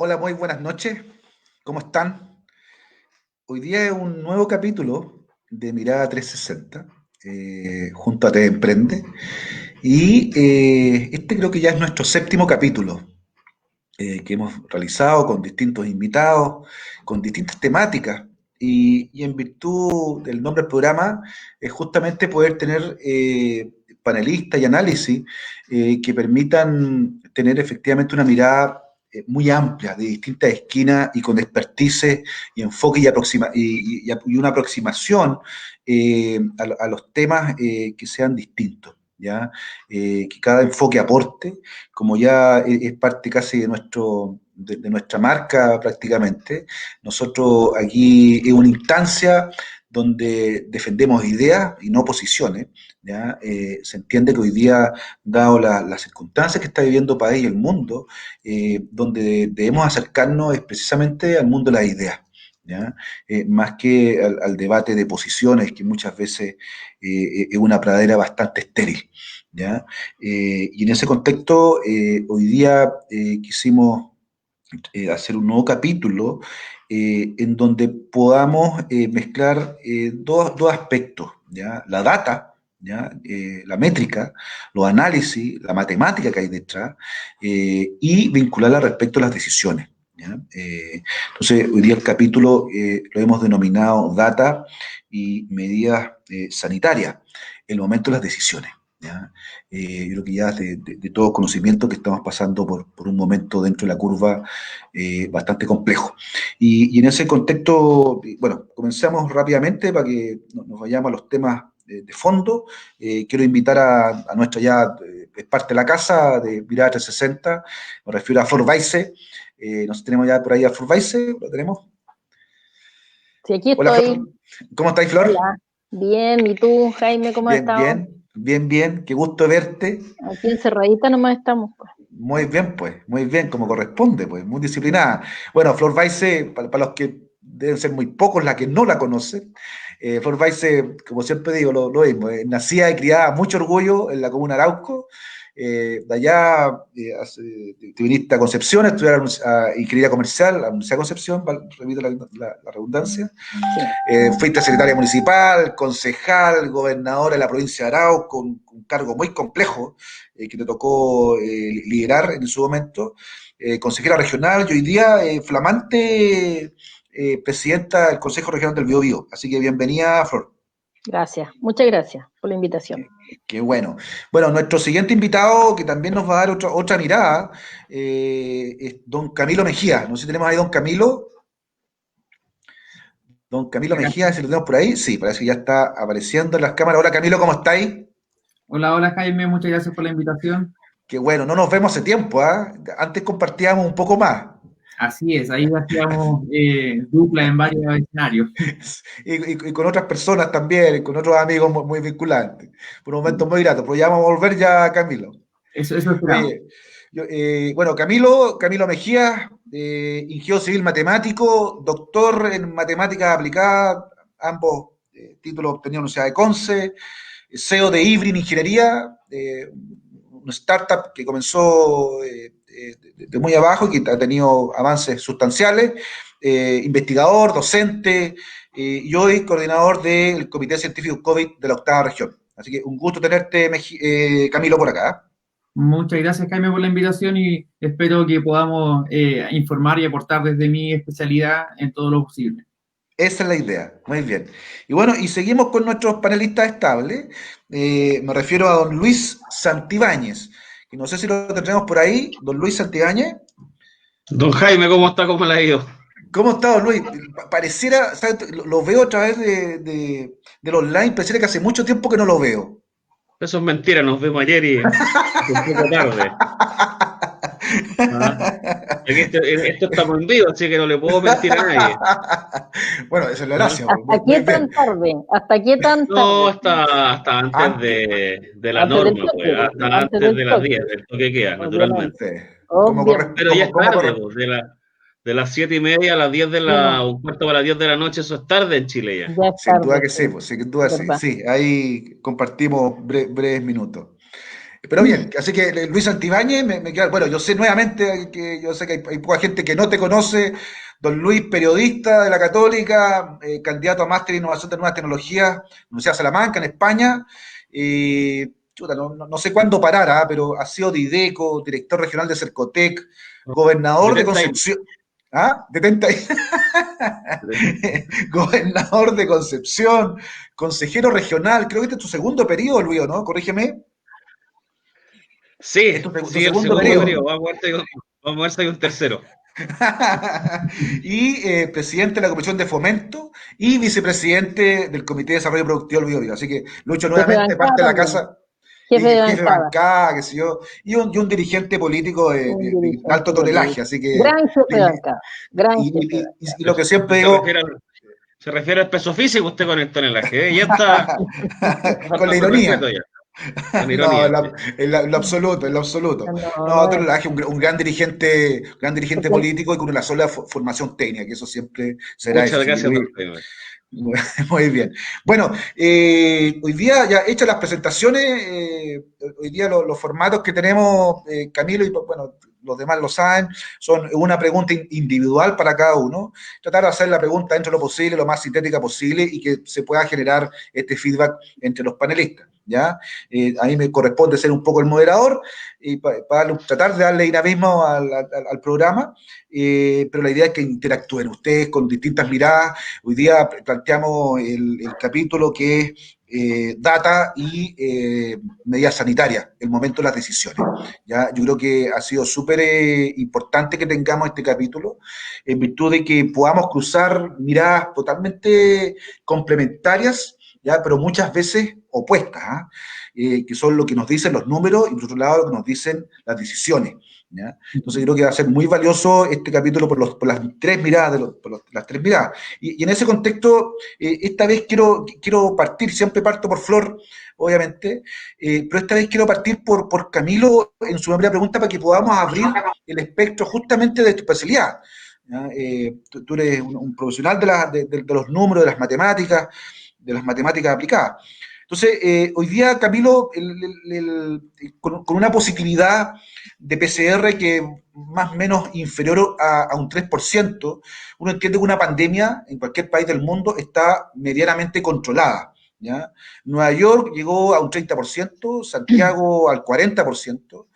Hola, muy buenas noches. ¿Cómo están? Hoy día es un nuevo capítulo de Mirada 360, junto a Te Emprende. Y este creo que ya es nuestro séptimo capítulo que hemos realizado con distintos invitados, con distintas temáticas. Y en virtud del nombre del programa, es justamente poder tener panelistas y análisis que permitan tener efectivamente una mirada muy amplia, de distintas esquinas y con expertise y enfoque y una aproximación a los temas que sean distintos. ¿Ya? Que cada enfoque aporte, como ya es parte casi de nuestra marca prácticamente. Nosotros aquí es una instancia donde defendemos ideas y no posiciones. ¿Ya? Se entiende que hoy día, dado las circunstancias que está viviendo el país y el mundo, donde debemos acercarnos es precisamente al mundo de las ideas. ¿Ya? Más que al debate de posiciones, que muchas veces es una pradera bastante estéril. ¿Ya? Y en ese contexto, hoy día quisimos hacer un nuevo capítulo en donde podamos mezclar dos aspectos, ¿ya? La data, ¿ya? La métrica, los análisis, la matemática que hay detrás, y vincularla respecto a las decisiones. ¿Ya? Entonces, hoy día el capítulo lo hemos denominado Data y Medidas Sanitarias, el momento de las decisiones. ¿Ya? Yo creo que ya de todo conocimiento que estamos pasando por un momento dentro de la curva bastante complejo. Y en ese contexto, bueno, comenzamos rápidamente para que nos vayamos a los temas de fondo. Quiero invitar a nuestra ya, es parte de la casa de Mirada 360, me refiero a Flor Weise. Nos tenemos ya por ahí a Flor Weise, ¿lo tenemos? Sí, aquí Hola estoy. Flor, ¿cómo estáis Flor? Hola. Bien, ¿y tú, Jaime, cómo has Bien, estado? bien, bien, bien, qué gusto verte. Aquí encerradita nomás estamos, pues. Muy bien, pues, muy bien, como corresponde, pues, muy disciplinada. Bueno, Flor Weise, para los que deben ser muy pocos las que no la conocen, Flor Weise, como siempre digo, lo mismo, nacida y criada a mucho orgullo en la comuna de Arauco. De allá te viniste a Concepción a estudiar ingeniería comercial, a la Universidad de Concepción, repito la redundancia. Sí. Fuiste secretaria municipal, concejal, gobernadora de la provincia de Arauco, un cargo muy complejo que te tocó liderar en su momento, consejera regional y hoy día flamante presidenta del Consejo Regional del Biobío. Así que bienvenida, Flor. Gracias, muchas gracias por la invitación. Qué bueno. Bueno, nuestro siguiente invitado, que también nos va a dar otra mirada, es don Camilo Mejía. No sé si tenemos ahí don Camilo. Don Camilo Mejía, si lo tenemos por ahí. Sí, parece que ya está apareciendo en las cámaras. Hola Camilo, ¿cómo estáis? Hola, hola Jaime, muchas gracias por la invitación. Qué bueno, no nos vemos hace tiempo, ¿ah? Antes compartíamos un poco más. Así es, ahí hacíamos dupla en varios escenarios. Y con otras personas también, con otros amigos muy vinculantes. Por un momento muy grato, pero ya vamos a volver ya, Camilo. Eso esperamos. Oye, bueno, Camilo Mejía, ingeniero civil matemático, doctor en matemáticas aplicadas, ambos títulos obtenidos en la Universidad de Conce, CEO de Ibrin Ingeniería, una startup que comenzó de muy abajo y que ha tenido avances sustanciales, investigador, docente, y hoy coordinador del Comité Científico COVID de la octava región. Así que un gusto tenerte, Camilo, por acá. Muchas gracias Jaime por la invitación y espero que podamos informar y aportar desde mi especialidad en todo lo posible. Esa es la idea, muy bien. Y bueno, y seguimos con nuestros panelistas estables. Me refiero a don Luis Santibáñez, que no sé si lo tenemos por ahí, don Luis Santibáñez. Don Jaime, ¿cómo está? ¿Cómo le ha ido? ¿Cómo está, don Luis? Pareciera, ¿sabes? Lo veo a través del online, pareciera que hace mucho tiempo que no lo veo. Eso es mentira, nos vimos ayer y es un poco tarde. ¿Ah? Aquí esto está prohibido, así que no le puedo mentir a nadie. Bueno, esa es la ¿Ah? gracia, pues, ¿Hasta muy qué bien. tan tarde? ¿Hasta qué tan No, tarde? hasta antes Antes, de la Antes del norma, pues, toque, hasta antes antes del de las toque, 10, del toque queda, obviamente, naturalmente. sí. obviamente. Pero ya es tarde, pues, de las 7:30 a las 10 Sí, no, un cuarto para las 10 de la noche, eso es tarde en Chile ya. ya es Sin duda tarde, que sí, sí, pues sin duda es sí. verdad. Sí, ahí compartimos breves minutos. Pero bien, así que Luis Santibáñez me queda, bueno, yo sé nuevamente que yo sé que hay poca gente que no te conoce, don Luis, periodista de la Católica, candidato a máster en innovación de nuevas tecnologías, Universidad de Salamanca, en España. Chuta, no sé cuándo parar, pero ha sido de IDECO, director regional de Cercotec, gobernador de Concepción. ¿Ah? Gobernador de Concepción, consejero regional, creo que este es tu segundo periodo, Luis, ¿no? Corrígeme. Sí, Es tu sí, el segundo segundo periodo. periodo. Vamos a ver si hay un tercero. Y presidente de la Comisión de Fomento y vicepresidente del Comité de Desarrollo Productivo del Biobío. Así que Lucho nuevamente parte de la casa, Jefe de jefe de bancada. bancada, qué sé yo, y un dirigente político de alto tonelaje. Así que, gran jefe de bancada. Gran jefe de bancada. y lo que siempre digo, Se refiere al peso físico usted con el tonelaje, ¿eh? Ya está. con la ironía. Con ironía. No, en lo absoluto, en lo absoluto. No, tonelaje, un gran dirigente político y con una sola formación técnica, que eso siempre será Muchas eso. gracias, Muy, doctor. muy bien. Bueno, hoy día ya hechas las presentaciones, hoy día los formatos que tenemos, Camilo, y bueno, los demás lo saben, son una pregunta individual para cada uno. Tratar de hacer la pregunta dentro de lo posible, lo más sintética posible y que se pueda generar este feedback entre los panelistas. ¿Ya? A mí me corresponde ser un poco el moderador y tratar de darle dinamismo al programa, pero la idea es que interactúen ustedes con distintas miradas. Hoy día planteamos el capítulo que es data y medidas sanitarias, el momento de las decisiones. ¿Ya? Yo creo que ha sido súper importante que tengamos este capítulo, en virtud de que podamos cruzar miradas totalmente complementarias, ¿ya? Pero muchas veces opuestas, que son lo que nos dicen los números y por otro lado lo que nos dicen las decisiones. ¿Ya? Entonces creo que va a ser muy valioso este capítulo por las tres miradas, las tres miradas. Y en ese contexto, esta vez quiero partir, siempre parto por Flor, obviamente, pero esta vez quiero partir por Camilo en su primera pregunta para que podamos abrir el espectro justamente de tu especialidad. Tú eres un profesional de los números, de las matemáticas aplicadas. Entonces, hoy día, Camilo, con una positividad de PCR que más o menos inferior a un 3%, uno entiende que una pandemia en cualquier país del mundo está medianamente controlada. ¿Ya? Nueva York llegó a un 30%, Santiago al 40%,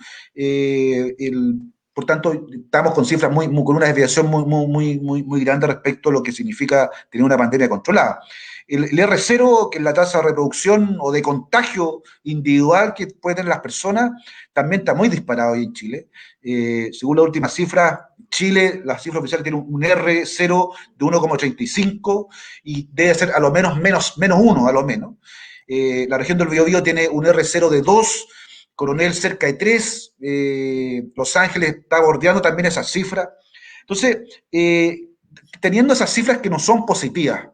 por tanto, estamos con cifras con una desviación muy grande respecto a lo que significa tener una pandemia controlada. El R0, que es la tasa de reproducción o de contagio individual que pueden tener las personas, también está muy disparado hoy en Chile. Según la última cifra, Chile, la cifra oficial tiene un R0 de 1,85 y debe ser a lo menos 1, a lo menos. La región del Biobío tiene un R0 de 2, Coronel cerca de 3, Los Ángeles está bordeando también esas cifras. Entonces, teniendo esas cifras que no son positivas,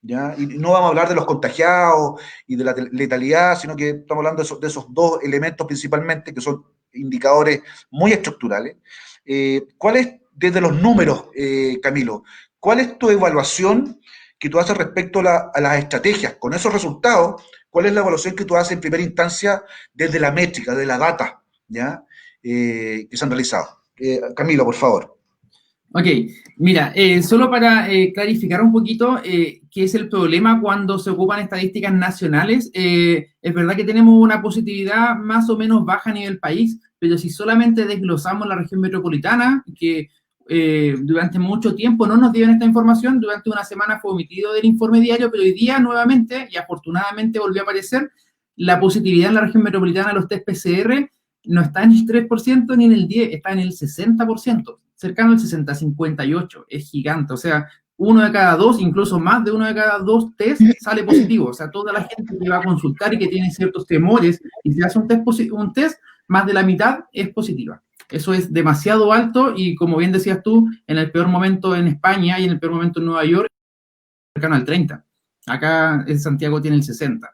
¿ya? Y no vamos a hablar de los contagiados y de la letalidad, sino que estamos hablando de esos dos elementos principalmente, que son indicadores muy estructurales. ¿Cuál es, desde los números, Camilo, cuál es tu evaluación que tú haces respecto a las estrategias? Con esos resultados, ¿cuál es la evaluación que tú haces en primera instancia desde la métrica, de la data, ¿ya? Que se han realizado? Camilo, por favor. Ok, mira, solo para clarificar un poquito qué es el problema cuando se ocupan estadísticas nacionales, es verdad que tenemos una positividad más o menos baja a nivel país, pero si solamente desglosamos la región metropolitana, que durante mucho tiempo no nos dieron esta información, durante una semana fue omitido del informe diario, pero hoy día nuevamente, y afortunadamente volvió a aparecer, la positividad en la región metropolitana de los test PCR no está en el 3% ni en el 10%, está en el 60%, cercano al 60, 58, es gigante, o sea, 1 de cada 2, incluso más de 1 de cada 2 test sale positivo, o sea, toda la gente que va a consultar y que tiene ciertos temores y se hace un test, más de la mitad es positiva. Eso es demasiado alto y como bien decías tú, en el peor momento en España y en el peor momento en Nueva York, cercano al 30. Acá en Santiago tiene el 60.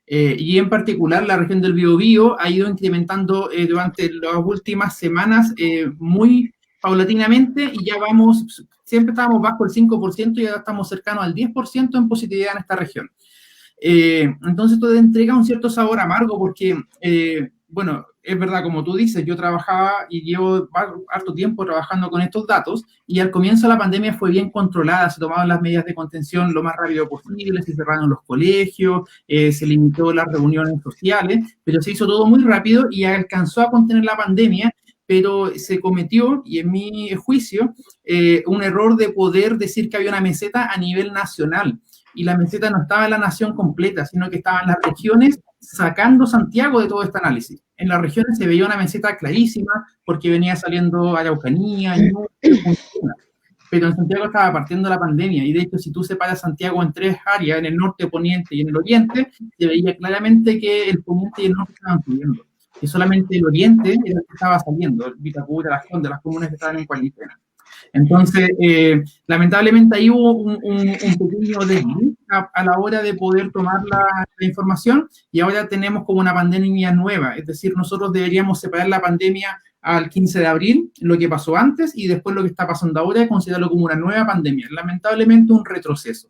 Y en particular la región del Biobío ha ido incrementando durante las últimas semanas muy paulatinamente y ya vamos, siempre estábamos bajo el 5% y ya estamos cercanos al 10% en positividad en esta región. Entonces esto entrega un cierto sabor amargo porque bueno, es verdad, como tú dices, yo trabajaba y llevo harto tiempo trabajando con estos datos y al comienzo la pandemia fue bien controlada, se tomaban las medidas de contención lo más rápido posible, se cerraron los colegios, se limitó las reuniones sociales, pero se hizo todo muy rápido y alcanzó a contener la pandemia, pero se cometió, y en mi juicio, un error de poder decir que había una meseta a nivel nacional. Y la meseta no estaba en la nación completa, sino que estaba en las regiones, sacando Santiago de todo este análisis. En las regiones se veía una meseta clarísima, porque venía saliendo Araucanía, pero en Santiago estaba partiendo la pandemia, y de hecho, si tú separas Santiago en 3 áreas, en el norte, poniente y en el oriente, se veía claramente que el poniente y el norte estaban subiendo, que solamente el oriente era el que estaba saliendo, el Vitacura, Las Condes, las comunas que estaban en cuarentena. Entonces, lamentablemente ahí hubo un pequeño desliz a la hora de poder tomar la información, y ahora tenemos como una pandemia nueva, es decir, nosotros deberíamos separar la pandemia al 15 de abril, lo que pasó antes, y después lo que está pasando ahora, y considerarlo como una nueva pandemia, lamentablemente un retroceso.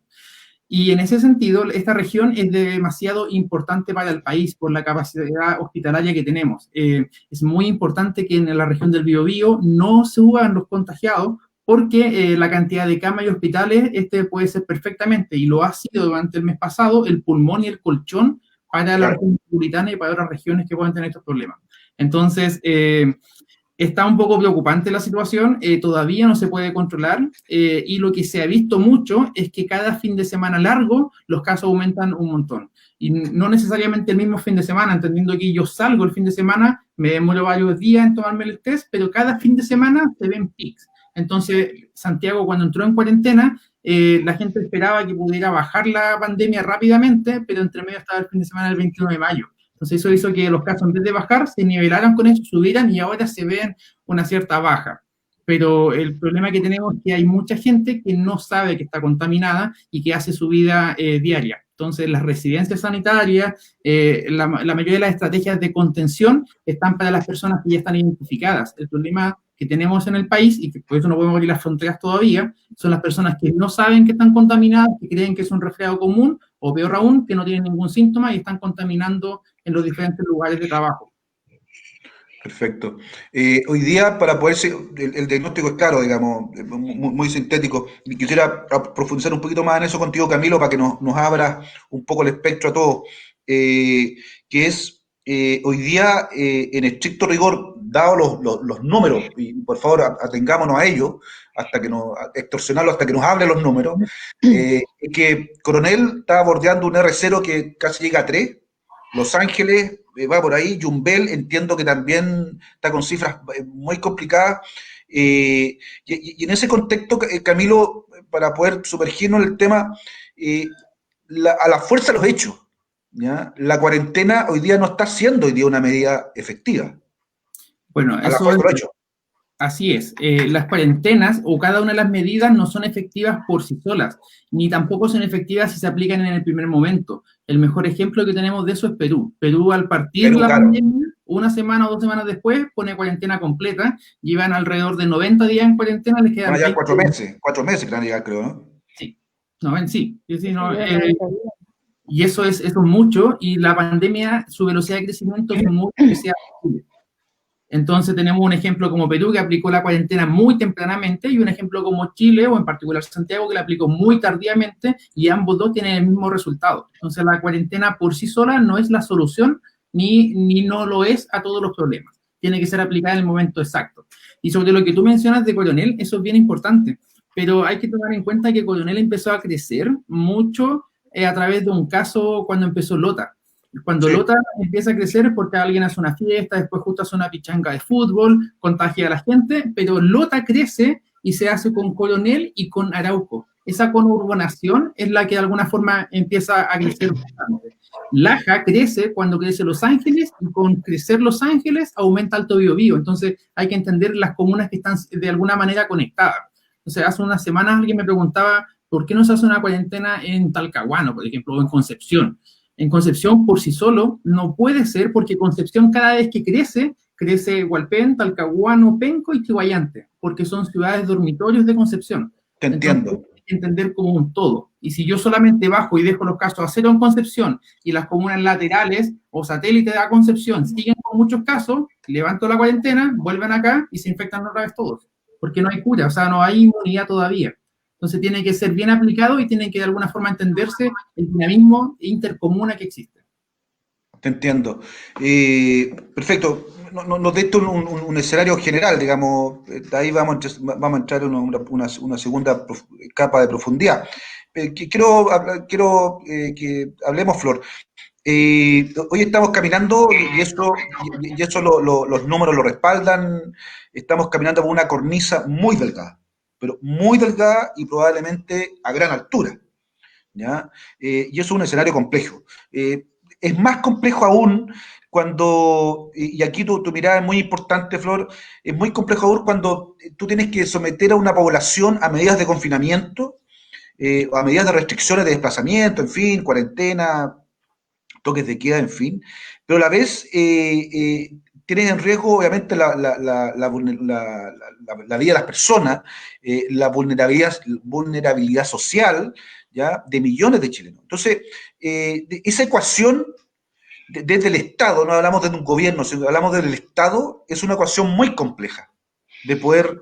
Y en ese sentido, esta región es demasiado importante para el país por la capacidad hospitalaria que tenemos. Es muy importante que en la región del Biobío no suban los contagiados, porque la cantidad de camas y hospitales puede ser perfectamente, y lo ha sido durante el mes pasado, el pulmón y el colchón para la región metropolitana y para otras regiones que pueden tener estos problemas. Entonces, está un poco preocupante la situación, todavía no se puede controlar, y lo que se ha visto mucho es que cada fin de semana largo los casos aumentan un montón. Y no necesariamente el mismo fin de semana, entendiendo que yo salgo el fin de semana, me demoro varios días en tomarme el test, pero cada fin de semana se ven pics. Entonces, Santiago, cuando entró en cuarentena, la gente esperaba que pudiera bajar la pandemia rápidamente, pero entre medio estaba el fin de semana del 21 de mayo. Entonces eso hizo que los casos, en vez de bajar, se nivelaran con eso, subieran, y ahora se ven una cierta baja. Pero el problema que tenemos es que hay mucha gente que no sabe que está contaminada y que hace su vida diaria. Entonces las residencias sanitarias, la mayoría de las estrategias de contención están para las personas que ya están identificadas. El problema que tenemos en el país, y que por eso no podemos abrir las fronteras todavía, son las personas que no saben que están contaminadas, que creen que es un resfriado común, o peor aún, que no tienen ningún síntoma y están contaminando en los diferentes lugares de trabajo. Perfecto. Hoy día, para poder ser, el diagnóstico es claro, digamos, muy sintético. Y quisiera profundizar un poquito más en eso contigo, Camilo, para que nos abra un poco el espectro a todos. Que es, hoy día, en estricto rigor, dados los números, y por favor atengámonos a ellos, extorsionarlo hasta que nos hable los números, que Coronel está bordeando un R0 que casi llega a 3, Los Ángeles va por ahí, Yumbel entiendo que también está con cifras muy complicadas, y en ese contexto, Camilo, para poder sumergirnos en el tema, a la fuerza de los hechos, ¿ya? La cuarentena hoy día no está siendo hoy día una medida efectiva. Bueno, eso es, así es. Las cuarentenas o cada una de las medidas no son efectivas por sí solas, ni tampoco son efectivas si se aplican en el primer momento. El mejor ejemplo que tenemos de eso es Perú. Perú, al partir la pandemia, una semana o 2 semanas después, pone cuarentena completa, llevan alrededor de 90 días en cuarentena, les quedan... ya 4 meses que van a llegar, creo, ¿no? Sí, y eso es mucho, y la pandemia, su velocidad de crecimiento es muy especial. Entonces tenemos un ejemplo como Perú, que aplicó la cuarentena muy tempranamente, y un ejemplo como Chile, o en particular Santiago, que la aplicó muy tardíamente, y ambos dos tienen el mismo resultado. Entonces la cuarentena por sí sola no es la solución, ni no lo es a todos los problemas. Tiene que ser aplicada en el momento exacto. Y sobre lo que tú mencionas de Coronel, eso es bien importante, pero hay que tomar en cuenta que Coronel empezó a crecer mucho a través de un caso cuando empezó Lota. Cuando Lota empieza a crecer es porque alguien hace una fiesta, después justo hace una pichanga de fútbol, contagia a la gente, pero Lota crece y se hace con Coronel y con Arauco. Esa conurbanación es la que de alguna forma empieza a crecer bastante. Laja crece cuando crece Los Ángeles, y con crecer Los Ángeles aumenta Alto Biobío. Entonces hay que entender las comunas que están de alguna manera conectadas. Entonces hace unas semanas alguien me preguntaba ¿por qué no se hace una cuarentena en Talcahuano, por ejemplo, o en Concepción? En Concepción, por sí solo, no puede ser, porque Concepción cada vez que crece Hualpén, Talcahuano, Penco y Chihuayante, porque son ciudades dormitorios de Concepción. Te entiendo. Entonces, que entender como un todo. Y si yo solamente bajo y dejo los casos a cero en Concepción y las comunas laterales o satélites de la Concepción siguen con muchos casos, levanto la cuarentena, vuelven acá y se infectan otra vez todos. Porque no hay cura, o sea, no hay inmunidad todavía. Entonces tiene que ser bien aplicado y tiene que de alguna forma entenderse el dinamismo intercomuna que existe. Te entiendo. Perfecto. Nos diste un escenario general, digamos, de ahí vamos a entrar en una segunda capa de profundidad. Quiero que hablemos, Flor. Hoy estamos caminando, y eso los números lo respaldan, estamos caminando por una cornisa muy delgada, pero muy delgada y probablemente a gran altura, ¿ya? Y eso es un escenario complejo. Es más complejo aún cuando, y aquí tu mirada es muy importante, Flor, es muy complejo aún cuando tú tienes que someter a una población a medidas de confinamiento, a medidas de restricciones de desplazamiento, en fin, cuarentena, toques de queda, en fin, pero a la vez tienes en riesgo, obviamente, la vida de las personas, la vulnerabilidad social, ¿ya?, de millones de chilenos. Entonces, esa ecuación desde el Estado, no hablamos de un gobierno, sino hablamos del Estado, es una ecuación muy compleja de poder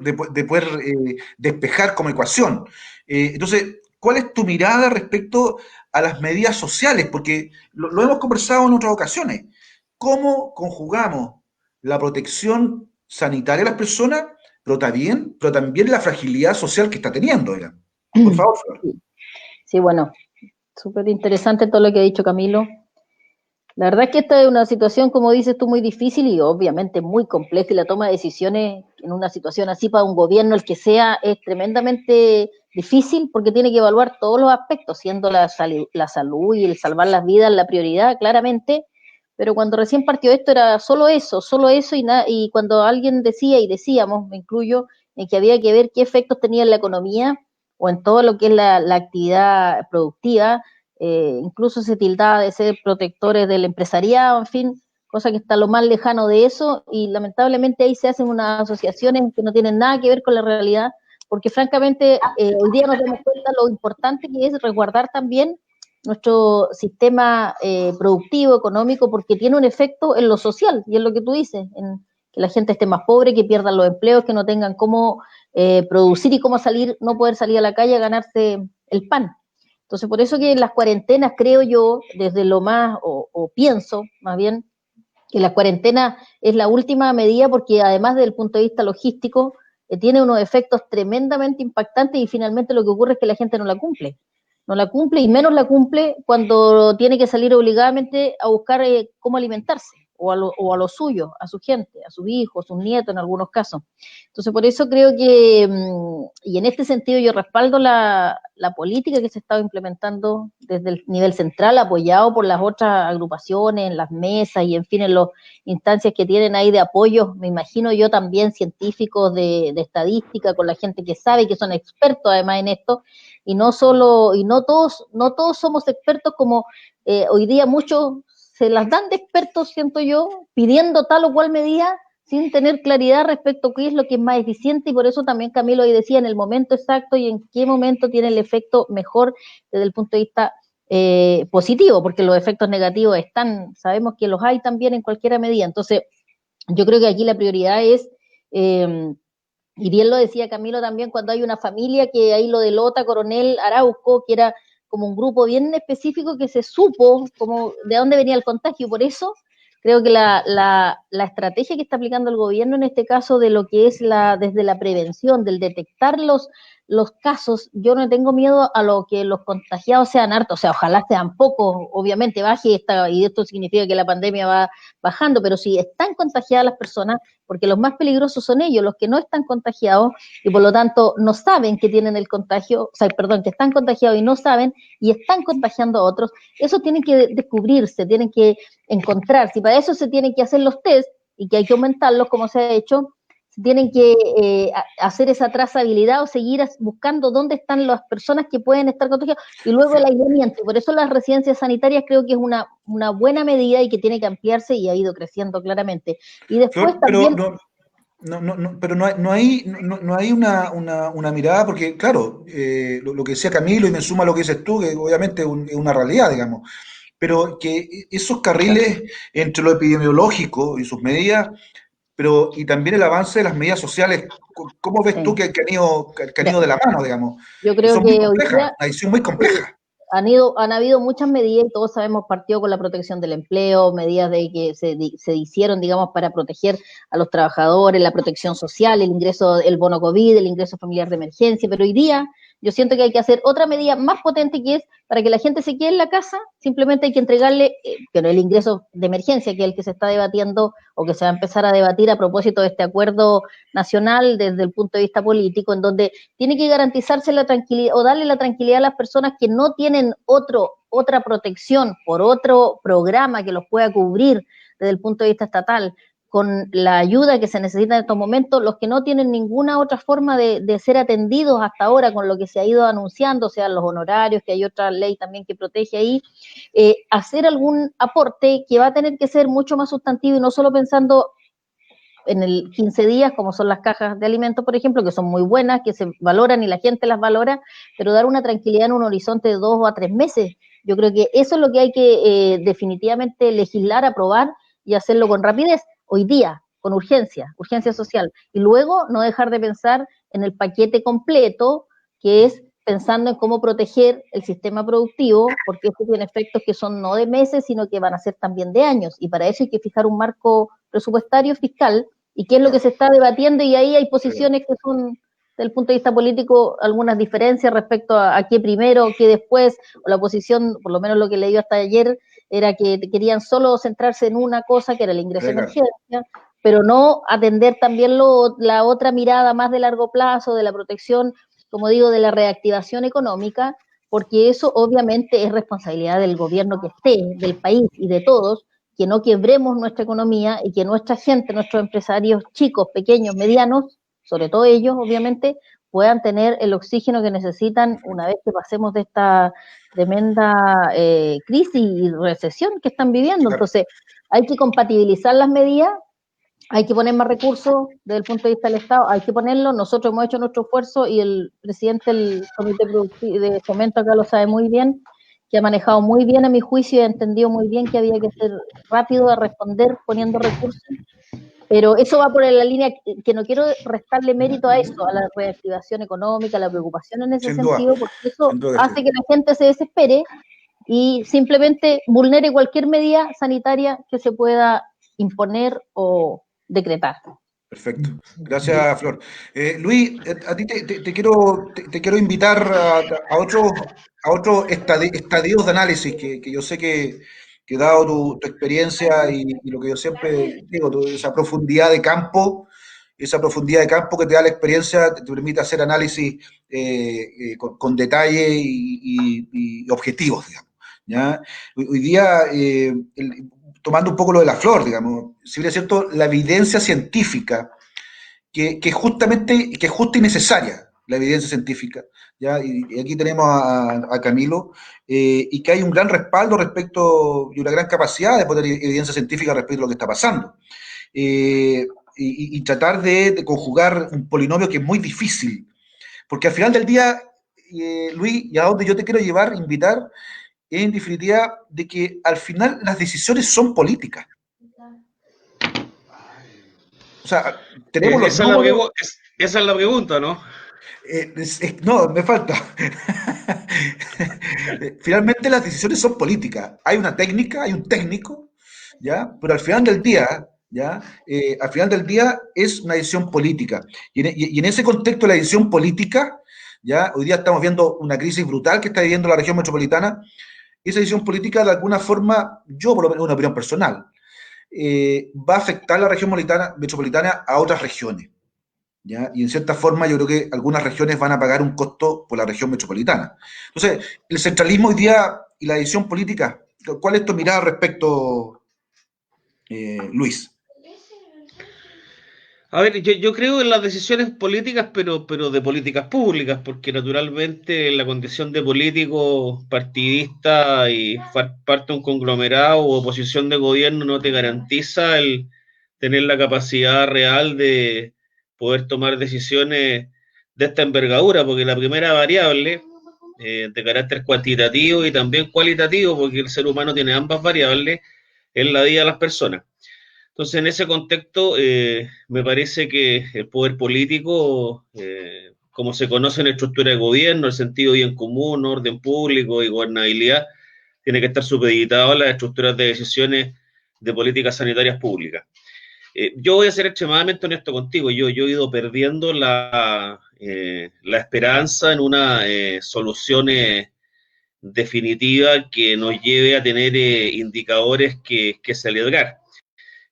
despejar como ecuación. Entonces, ¿cuál es tu mirada respecto a las medidas sociales? Porque lo hemos conversado en otras ocasiones. ¿Cómo conjugamos la protección sanitaria de las personas, pero también la fragilidad social que está teniendo? Por favor, Flor. Sí, bueno, súper interesante todo lo que ha dicho Camilo. La verdad es que esta es una situación, como dices tú, muy difícil y obviamente muy compleja, y la toma de decisiones en una situación así para un gobierno, el que sea, es tremendamente difícil porque tiene que evaluar todos los aspectos, siendo la salud y el salvar las vidas la prioridad, claramente, pero cuando recién partió esto era solo eso y cuando alguien decía, y decíamos, me incluyo, en que había que ver qué efectos tenía en la economía o en todo lo que es la actividad productiva, incluso se tildaba de ser protectores del empresariado, en fin, cosa que está lo más lejano de eso, y lamentablemente ahí se hacen unas asociaciones que no tienen nada que ver con la realidad, porque francamente hoy día nos damos cuenta lo importante que es resguardar también nuestro sistema productivo, económico, porque tiene un efecto en lo social, y en lo que tú dices, en que la gente esté más pobre, que pierdan los empleos, que no tengan cómo producir y cómo no poder salir a la calle a ganarse el pan. Entonces, por eso que las cuarentenas, creo yo, desde lo más, o pienso más bien, que la cuarentena es la última medida porque además desde el punto de vista logístico, tiene unos efectos tremendamente impactantes y finalmente lo que ocurre es que la gente no la cumple. No la cumple y menos la cumple cuando tiene que salir obligadamente a buscar cómo alimentarse o a lo suyo, a su gente, a sus hijos, sus nietos en algunos casos. Entonces, por eso creo que, y en este sentido yo respaldo la política que se está implementando desde el nivel central, apoyado por las otras agrupaciones, en las mesas y en fin, en las instancias que tienen ahí de apoyo, me imagino yo también científicos de estadística, con la gente que sabe, que son expertos además en esto, y no todos somos expertos como hoy día muchos se las dan de expertos, siento yo, pidiendo tal o cual medida sin tener claridad respecto a qué es lo que es más eficiente, y por eso también Camilo hoy decía en el momento exacto y en qué momento tiene el efecto mejor desde el punto de vista positivo, porque los efectos negativos sabemos que los hay también en cualquier medida. Entonces, yo creo que aquí la prioridad es, y bien lo decía Camilo también, cuando hay una familia, que ahí lo de Lota, Coronel, Arauco, que era como un grupo bien específico que se supo como de dónde venía el contagio. Por eso creo que la estrategia que está aplicando el gobierno en este caso de lo que es desde la prevención, del detectar los casos, yo no tengo miedo a lo que los contagiados sean hartos, o sea, ojalá sean pocos, obviamente baje y esto significa que la pandemia va bajando, pero si están contagiadas las personas, porque los más peligrosos son ellos, los que no están contagiados y por lo tanto no saben que tienen el contagio, que están contagiados y no saben y están contagiando a otros, eso tienen que descubrirse, tienen que encontrarse, y para eso se tienen que hacer los test y que hay que aumentarlos como se ha hecho, se tienen que hacer esa trazabilidad o seguir buscando dónde están las personas que pueden estar contagiadas y luego el aislamiento. Y por eso las residencias sanitarias creo que es una buena medida y que tiene que ampliarse y ha ido creciendo claramente. Y después Flor, también... pero no hay una mirada, porque claro, lo que decía Camilo y me suma lo que dices tú, que obviamente es una realidad, digamos, pero que esos carriles entre lo epidemiológico y sus medidas, pero y también el avance de las medidas sociales, ¿cómo ves tú Sí. que han Mira, ido de la mano, digamos? yo Que creo son muy que hoy complejas, día una decisión muy sí, compleja. han habido muchas medidas y todos sabemos, partió con la protección del empleo, medidas de que se hicieron, digamos, para proteger a los trabajadores, la protección social, el ingreso, el bono COVID, el ingreso familiar de emergencia, pero hoy día yo siento que hay que hacer otra medida más potente que es para que la gente se quede en la casa, simplemente hay que entregarle, pero el ingreso de emergencia, que es el que se está debatiendo o que se va a empezar a debatir a propósito de este acuerdo nacional desde el punto de vista político, en donde tiene que garantizarse la tranquilidad o darle la tranquilidad a las personas que no tienen otra protección por otro programa que los pueda cubrir desde el punto de vista estatal, con la ayuda que se necesita en estos momentos, los que no tienen ninguna otra forma de ser atendidos hasta ahora con lo que se ha ido anunciando, sean los honorarios, que hay otra ley también que protege ahí, hacer algún aporte que va a tener que ser mucho más sustantivo y no solo pensando en el 15 días, como son las cajas de alimentos, por ejemplo, que son muy buenas, que se valoran y la gente las valora, pero dar una tranquilidad en un horizonte de 2 a 3 meses. Yo creo que eso es lo que hay que definitivamente legislar, aprobar y hacerlo con rapidez, hoy día, con urgencia social. Y luego no dejar de pensar en el paquete completo, que es pensando en cómo proteger el sistema productivo, porque esto tiene efectos que son no de meses, sino que van a ser también de años. Y para eso hay que fijar un marco presupuestario fiscal y qué es lo que se está debatiendo, y ahí hay posiciones que son, desde el punto de vista político, algunas diferencias respecto a qué primero, qué después, o la oposición, por lo menos lo que leí hasta ayer, era que querían solo centrarse en una cosa, que era el ingreso de emergencia, pero no atender también la otra mirada más de largo plazo, de la protección, como digo, de la reactivación económica, porque eso obviamente es responsabilidad del gobierno que esté, del país y de todos, que no quebremos nuestra economía y que nuestra gente, nuestros empresarios chicos, pequeños, medianos, sobre todo ellos, obviamente, puedan tener el oxígeno que necesitan una vez que pasemos de esta tremenda crisis y recesión que están viviendo. Entonces, hay que compatibilizar las medidas, hay que poner más recursos desde el punto de vista del Estado, hay que ponerlo, nosotros hemos hecho nuestro esfuerzo y el presidente del Comité de Fomento acá lo sabe muy bien, que ha manejado muy bien a mi juicio y ha entendido muy bien que había que ser rápido a responder poniendo recursos, pero eso va por la línea que no quiero restarle mérito a eso, a la reactivación económica, a la preocupación en ese Sin duda, sentido, porque eso sin duda que sí. hace que la gente se desespere y simplemente vulnere cualquier medida sanitaria que se pueda imponer o decretar. Perfecto. Gracias, Flor. Luis, a ti te quiero invitar a otros estadios de análisis que yo sé que dado tu experiencia y lo que yo siempre digo, esa profundidad de campo que te da la experiencia, te permite hacer análisis con detalle y objetivos, digamos. ¿Ya? Hoy día, tomando un poco lo de la Flor, digamos, si bien es cierto, la evidencia científica, que es justa y necesaria, la evidencia científica, ¿ya? Y aquí tenemos a Camilo, y que hay un gran respaldo respecto y una gran capacidad de poner evidencia científica respecto a lo que está pasando. Y tratar de conjugar un polinomio que es muy difícil, porque al final del día, Luis, y a donde yo te quiero llevar, invitar, es en definitiva de que al final las decisiones son políticas. O sea, tenemos los números. Esa es la pregunta, ¿no? No, me falta. Finalmente las decisiones son políticas. Hay una técnica, hay un técnico, ¿ya? Pero al final del día, ¿ya? Al final del día es una decisión política. Y en ese contexto de la decisión política, ¿ya? Hoy día estamos viendo una crisis brutal que está viviendo la región metropolitana. Y esa decisión política, de alguna forma, yo por lo menos una opinión personal, va a afectar la región metropolitana a otras regiones. ¿Ya? Y en cierta forma yo creo que algunas regiones van a pagar un costo por la región metropolitana. Entonces, el centralismo hoy día y la decisión política, ¿cuál es tu mirada al respecto, Luis? A ver, yo creo en las decisiones políticas, pero de políticas públicas, porque naturalmente la condición de político partidista y parte de un conglomerado o oposición de gobierno no te garantiza el tener la capacidad real de poder tomar decisiones de esta envergadura, porque la primera variable de carácter cuantitativo y también cualitativo, porque el ser humano tiene ambas variables, es la vida de las personas. Entonces, en ese contexto, me parece que el poder político, como se conoce en la estructura de gobierno, el sentido bien común, orden público y gobernabilidad, tiene que estar supeditado a las estructuras de decisiones de políticas sanitarias públicas. Yo voy a ser extremadamente honesto contigo, yo he ido perdiendo la esperanza en una solución definitiva que nos lleve a tener indicadores que celebrar.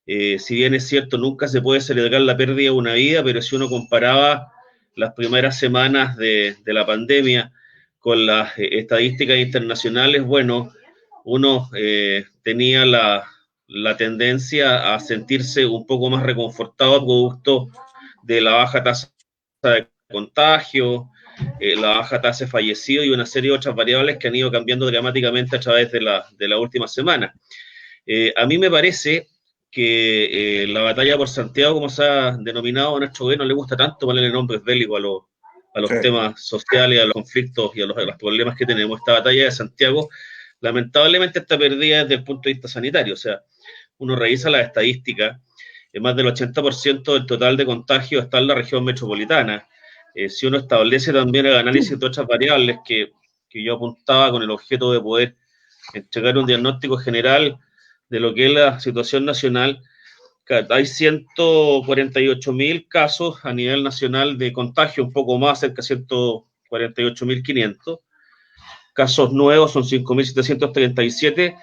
Si bien es cierto, nunca se puede celebrar la pérdida de una vida, pero si uno comparaba las primeras semanas de la pandemia con las estadísticas internacionales, bueno, uno tenía la tendencia a sentirse un poco más reconfortado producto de la baja tasa de contagio, la baja tasa de fallecidos y una serie de otras variables que han ido cambiando dramáticamente a través de la última semana. A mí me parece que la batalla por Santiago, como se ha denominado a nuestro gobierno, le gusta tanto ponerle nombres bélicos a los temas sociales, a los conflictos y a los problemas que tenemos. Esta batalla de Santiago, lamentablemente, está perdida desde el punto de vista sanitario. O sea, uno revisa las estadísticas, más del 80% del total de contagios está en la región metropolitana. Si uno establece también el análisis de otras variables que yo apuntaba con el objeto de poder entregar un diagnóstico general de lo que es la situación nacional, hay 148.000 casos a nivel nacional de contagio, un poco más, cerca de 148.500. Casos nuevos son 5.737.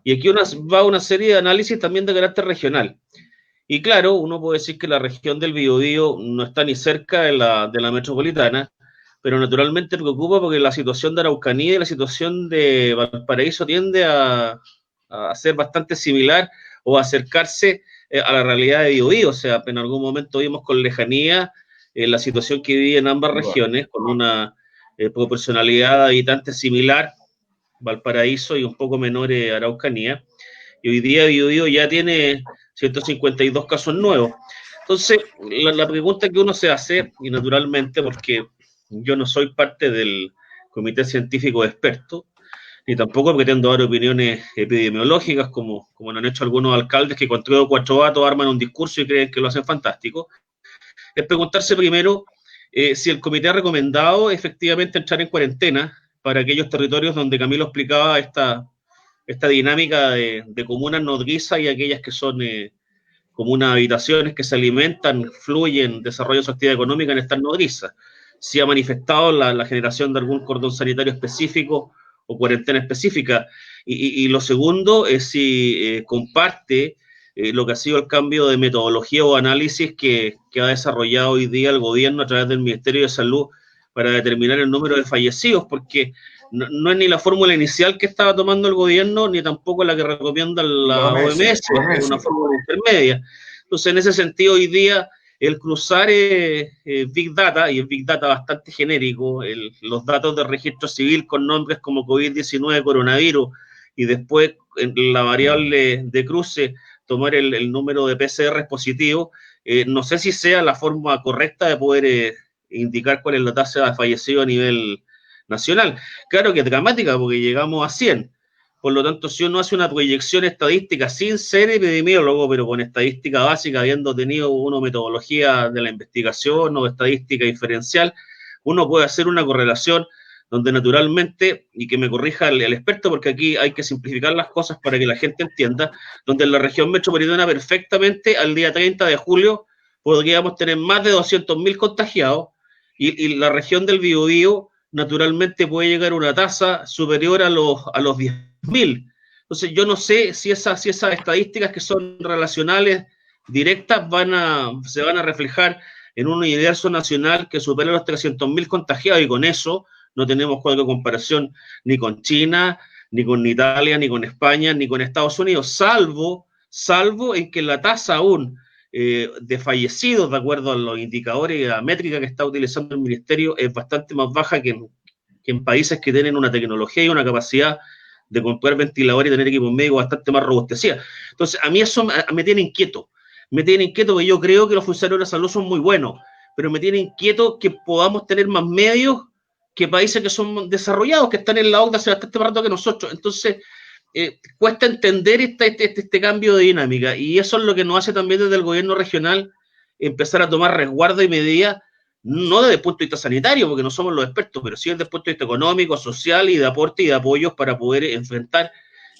Y aquí va una serie de análisis también de carácter regional. Y claro, uno puede decir que la región del Biobío no está ni cerca de la metropolitana, pero naturalmente preocupa porque la situación de Araucanía y la situación de Valparaíso tiende a ser bastante similar o acercarse a la realidad de Biobío. O sea, en algún momento vimos con lejanía la situación que vive en ambas regiones, con una proporcionalidad de habitantes similar, Valparaíso y un poco menor Araucanía. Y hoy día Biobío ya tiene 152 casos nuevos. Entonces, la pregunta que uno se hace, y naturalmente porque yo no soy parte del comité científico de expertos, ni tampoco pretendo dar opiniones epidemiológicas como lo han hecho algunos alcaldes que con 3 o 4 datos arman un discurso y creen que lo hacen fantástico, es preguntarse primero si el comité ha recomendado efectivamente entrar en cuarentena para aquellos territorios donde Camilo explicaba esta dinámica de comunas nodrizas y aquellas que son comunas habitaciones que se alimentan, fluyen, desarrollan su actividad económica en estas nodrizas. Si ha manifestado la generación de algún cordón sanitario específico o cuarentena específica. Y lo segundo es si comparte lo que ha sido el cambio de metodología o análisis que ha desarrollado hoy día el gobierno a través del Ministerio de Salud para determinar el número de fallecidos, porque no es ni la fórmula inicial que estaba tomando el gobierno, ni tampoco la que recomienda la OMS, es una fórmula intermedia. Entonces, en ese sentido, hoy día, el cruzar Big Data, y el Big Data bastante genérico, los datos de registro civil con nombres como COVID-19, coronavirus, y después en la variable de cruce, tomar el número de PCR positivo, no sé si sea la forma correcta de poder indicar cuál es la tasa de fallecidos a nivel nacional. Claro que es dramática porque llegamos a 100. Por lo tanto, si uno hace una proyección estadística sin ser epidemiólogo, pero con estadística básica, habiendo tenido una metodología de la investigación o estadística diferencial, uno puede hacer una correlación donde naturalmente, y que me corrija el experto, porque aquí hay que simplificar las cosas para que la gente entienda, donde en la región metropolitana perfectamente al día 30 de julio podríamos tener más de 200.000 contagiados y la región del Biobío naturalmente puede llegar a una tasa superior a los 10.000. Entonces yo no sé si esas estadísticas que son relacionales directas se van a reflejar en un universo nacional que supera los 300.000 contagiados, y con eso no tenemos cuadro de comparación ni con China, ni con Italia, ni con España, ni con Estados Unidos, salvo en que la tasa aún de fallecidos, de acuerdo a los indicadores y a la métrica que está utilizando el Ministerio, es bastante más baja que en países que tienen una tecnología y una capacidad de comprar ventiladores y tener equipos médicos bastante más robustecida. Entonces, a mí eso me tiene inquieto. me tiene inquieto, porque yo creo que los funcionarios de la salud son muy buenos, pero me tiene inquieto que podamos tener más medios que países que son desarrollados, que están en la OCDE hace bastante más rato que nosotros. Entonces, cuesta entender este cambio de dinámica, y eso es lo que nos hace también desde el gobierno regional empezar a tomar resguardo y medidas, no desde el punto de vista sanitario, porque no somos los expertos, pero sí desde el punto de vista económico, social y de aporte y de apoyos para poder enfrentar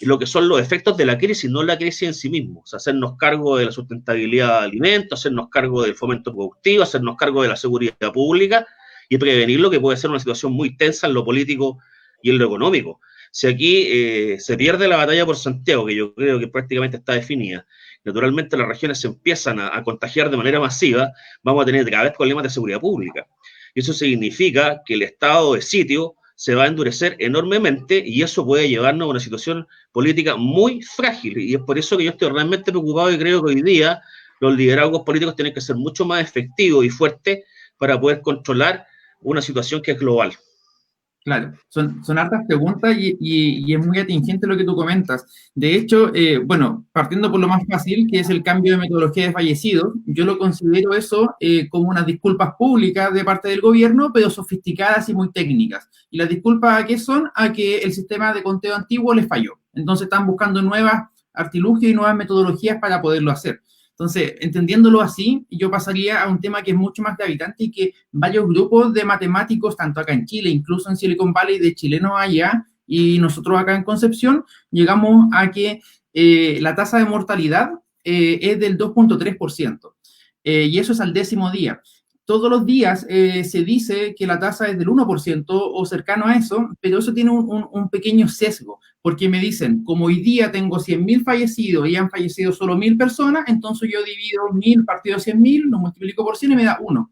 lo que son los efectos de la crisis, no la crisis en sí mismo. O sea, hacernos cargo de la sustentabilidad de alimentos, hacernos cargo del fomento productivo, hacernos cargo de la seguridad pública y prevenir lo que puede ser una situación muy tensa en lo político y en lo económico. Si aquí se pierde la batalla por Santiago, que yo creo que prácticamente está definida, naturalmente las regiones se empiezan a contagiar de manera masiva, vamos a tener cada vez problemas de seguridad pública. Y eso significa que el estado de sitio se va a endurecer enormemente y eso puede llevarnos a una situación política muy frágil. Y es por eso que yo estoy realmente preocupado y creo que hoy día los liderazgos políticos tienen que ser mucho más efectivos y fuertes para poder controlar una situación que es global. Claro, son hartas preguntas y es muy atingente lo que tú comentas. De hecho, bueno, partiendo por lo más fácil, que es el cambio de metodología de fallecidos, yo lo considero eso como unas disculpas públicas de parte del gobierno, pero sofisticadas y muy técnicas. ¿Y las disculpas a qué son? A que el sistema de conteo antiguo les falló. Entonces están buscando nuevas artilugios y nuevas metodologías para poderlo hacer. Entonces, entendiéndolo así, yo pasaría a un tema que es mucho más gravitante y que varios grupos de matemáticos, tanto acá en Chile, incluso en Silicon Valley, de chilenos allá, y nosotros acá en Concepción, llegamos a que la tasa de mortalidad es del 2.3%, y eso es al 10º día. Todos los días se dice que la tasa es del 1% o cercano a eso, pero eso tiene un pequeño sesgo, porque me dicen, como hoy día tengo 100.000 fallecidos y han fallecido solo 1.000 personas, entonces yo divido 1.000 partido 100.000, lo multiplico por 100 y me da 1.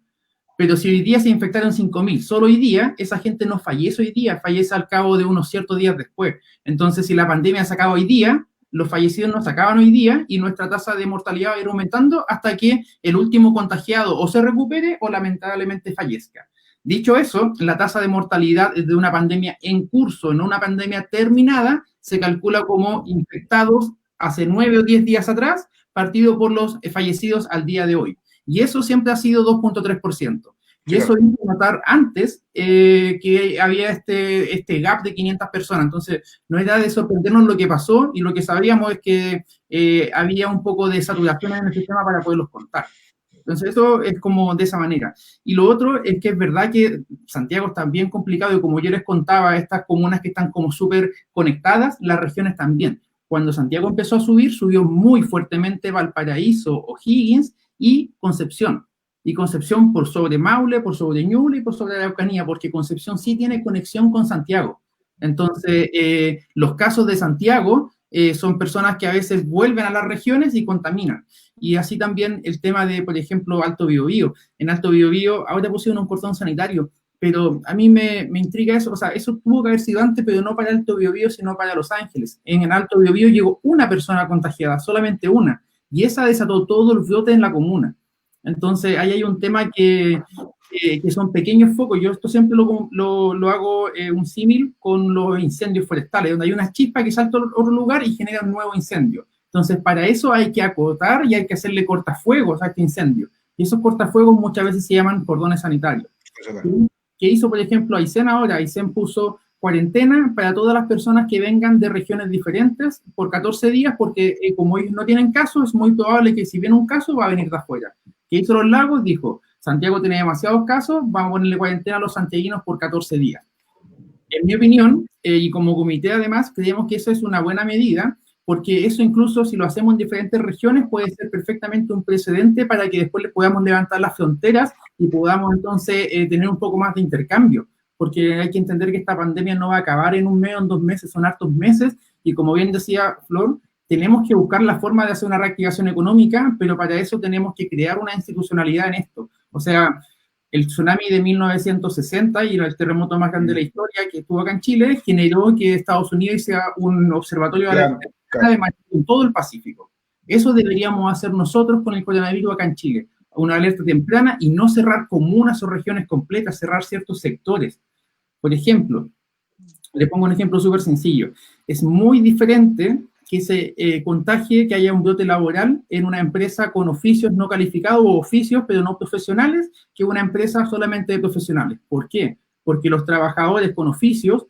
Pero si hoy día se infectaron 5.000, solo hoy día, esa gente no fallece hoy día, fallece al cabo de unos ciertos días después. Entonces, si la pandemia se acaba hoy día, los fallecidos no se acaban hoy día y nuestra tasa de mortalidad va a ir aumentando hasta que el último contagiado o se recupere o lamentablemente fallezca. Dicho eso, la tasa de mortalidad de una pandemia en curso, no una pandemia terminada, se calcula como infectados hace 9 o 10 días atrás, partido por los fallecidos al día de hoy. Y eso siempre ha sido 2.3%. Y eso hizo notar antes que había este gap de 500 personas. Entonces, no era de sorprendernos lo que pasó y lo que sabíamos es que había un poco de saturación en el sistema para poderlos contar. Entonces, eso es como de esa manera. Y lo otro es que es verdad que Santiago está bien complicado y como yo les contaba, estas comunas que están como súper conectadas, las regiones también. Cuando Santiago empezó a subir, subió muy fuertemente Valparaíso, O'Higgins y Concepción. Y Concepción por sobre Maule, por sobre Ñuble y por sobre la Araucanía, porque Concepción sí tiene conexión con Santiago. Entonces, los casos de Santiago son personas que a veces vuelven a las regiones y contaminan. Y así también el tema de, por ejemplo, Alto Biobío. En Alto Biobío ahora pusieron un cordón sanitario, pero a mí me intriga eso. O sea, eso tuvo que haber sido antes, pero no para Alto Biobío, sino para Los Ángeles. En el Alto Biobío llegó una persona contagiada, solamente una, y esa desató todo el brote en la comuna. Entonces, ahí hay un tema que son pequeños focos. Yo esto siempre lo hago un símil con los incendios forestales, donde hay una chispa que salta a otro lugar y genera un nuevo incendio. Entonces, para eso hay que acotar y hay que hacerle cortafuegos a este incendio. Y esos cortafuegos muchas veces se llaman cordones sanitarios. ¿Qué hizo, por ejemplo, Aysén ahora? Aysén puso cuarentena para todas las personas que vengan de regiones diferentes por 14 días, porque como ellos no tienen casos, es muy probable que si viene un caso va a venir de afuera. ¿Qué hizo Los Lagos? Dijo, Santiago tiene demasiados casos, vamos a ponerle cuarentena a los santiaguinos por 14 días. En mi opinión, y como comité además, creemos que eso es una buena medida, porque eso incluso si lo hacemos en diferentes regiones puede ser perfectamente un precedente para que después le podamos levantar las fronteras y podamos entonces tener un poco más de intercambio, porque hay que entender que esta pandemia no va a acabar en un mes o en 2 meses, son hartos meses, y como bien decía Flor, tenemos que buscar la forma de hacer una reactivación económica, pero para eso tenemos que crear una institucionalidad en esto. O sea, el tsunami de 1960 y el terremoto más grande de la historia que estuvo acá en Chile generó que Estados Unidos sea un observatorio en todo el Pacífico. Eso deberíamos hacer nosotros con el coronavirus acá en Chile. Una alerta temprana y no cerrar comunas o regiones completas, cerrar ciertos sectores. Por ejemplo, le pongo un ejemplo súper sencillo. Es muy diferente que se contagie, que haya un brote laboral en una empresa con oficios no calificados o oficios pero no profesionales que una empresa solamente de profesionales. ¿Por qué? Porque los trabajadores con oficios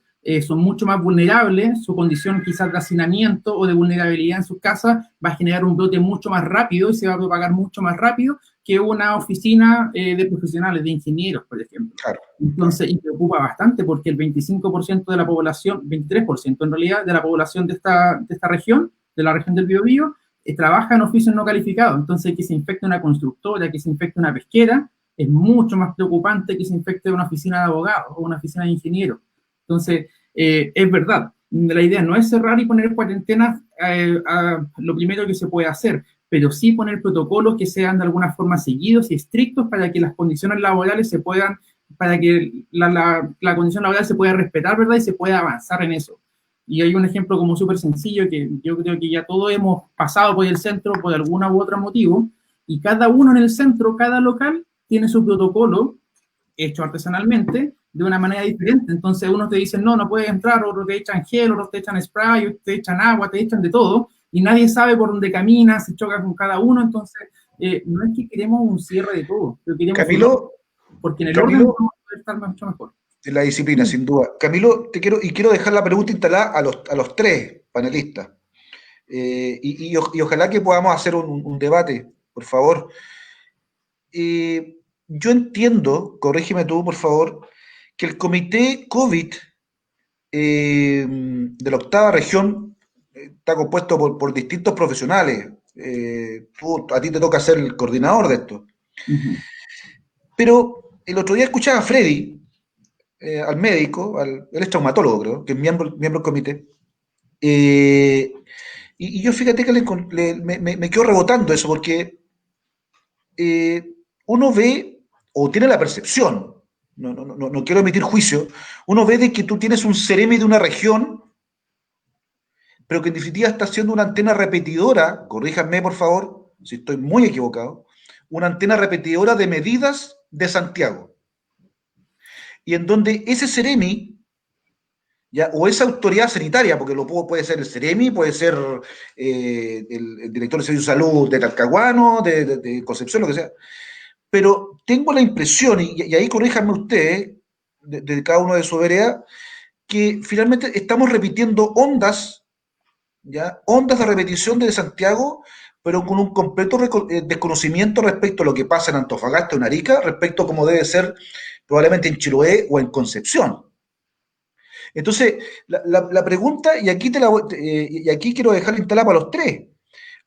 son mucho más vulnerables, su condición quizás de hacinamiento o de vulnerabilidad en sus casas va a generar un brote mucho más rápido y se va a propagar mucho más rápido que una oficina de profesionales, de ingenieros, por ejemplo. Claro. Entonces, y preocupa bastante porque el 25% de la población, 23% en realidad, de la población de esta región, de la región del Biobío, trabaja en oficios no calificados. Entonces, que se infecte una constructora, que se infecte una pesquera, es mucho más preocupante que se infecte una oficina de abogados o una oficina de ingenieros. Entonces, es verdad, la idea no es cerrar y poner cuarentenas a lo primero que se puede hacer, pero sí poner protocolos que sean de alguna forma seguidos y estrictos para que las condiciones laborales se puedan, para que la condición laboral se pueda respetar, ¿verdad? Y se pueda avanzar en eso. Y hay un ejemplo como súper sencillo que yo creo que ya todos hemos pasado por el centro por alguna u otro motivo, y cada uno en el centro, cada local, tiene su protocolo hecho artesanalmente de una manera diferente. Entonces unos te dicen, no, no puedes entrar, otros te echan gel, otros te echan spray, otros te echan agua, te echan de todo, y nadie sabe por dónde caminas, se choca con cada uno. Entonces, no es que queremos un cierre de todo, pero queremos Camilo, un orden, porque en el Camilo, orden vamos a poder estar mucho mejor. En la disciplina, sin duda. Camilo, quiero dejar la pregunta instalada a los tres panelistas. Y ojalá que podamos hacer un debate, por favor. Yo entiendo, corrígeme tú, por favor, que el comité COVID de la octava región está compuesto por distintos profesionales. A ti te toca ser el coordinador de esto. Uh-huh. Pero el otro día escuchaba a Freddy, al médico, él es traumatólogo, creo, que es miembro del comité. Y yo fíjate que me quedo rebotando eso, porque uno ve o tiene la percepción, no quiero emitir juicio, uno ve de que tú tienes un CEREMI de una región, pero que en definitiva está siendo una antena repetidora, corríjanme por favor, si estoy muy equivocado, una antena repetidora de medidas de Santiago. Y en donde ese CEREMI, ¿ya? O esa autoridad sanitaria, porque puede ser el CEREMI, puede ser el director de Servicio de Salud de Talcahuano, de Concepción, lo que sea. Pero tengo la impresión, y ahí corríjanme ustedes, de cada uno de su vereda, que finalmente estamos repitiendo ondas, ¿ya? Ondas de repetición de Santiago, pero con un completo desconocimiento respecto a lo que pasa en Antofagasta o en Arica, respecto a cómo debe ser probablemente en Chiloé o en Concepción. Entonces, la pregunta, y aquí quiero dejarla instalada para los tres.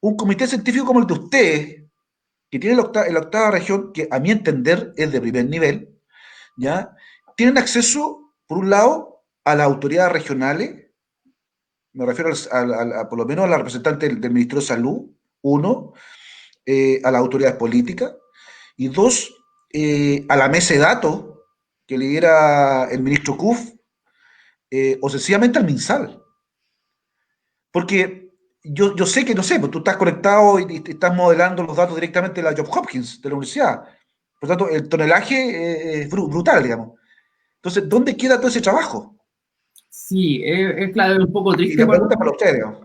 Un comité científico como el de ustedes, que tiene la octava región, que a mi entender es de primer nivel, ¿ya? Tienen acceso, por un lado, a las autoridades regionales, me refiero por lo menos a la representante del Ministerio de Salud, uno, a las autoridades políticas, y dos, a la mesa de datos que lidera el ministro Kuf, o sencillamente al MinSal. Porque yo sé que, no sé, pues tú estás conectado y estás modelando los datos directamente de la Johns Hopkins, de la universidad. Por lo tanto, el tonelaje es brutal, digamos. Entonces, ¿dónde queda todo ese trabajo? Sí, es claro, es un poco Y triste la cuando... pregunta es para ustedes, digamos.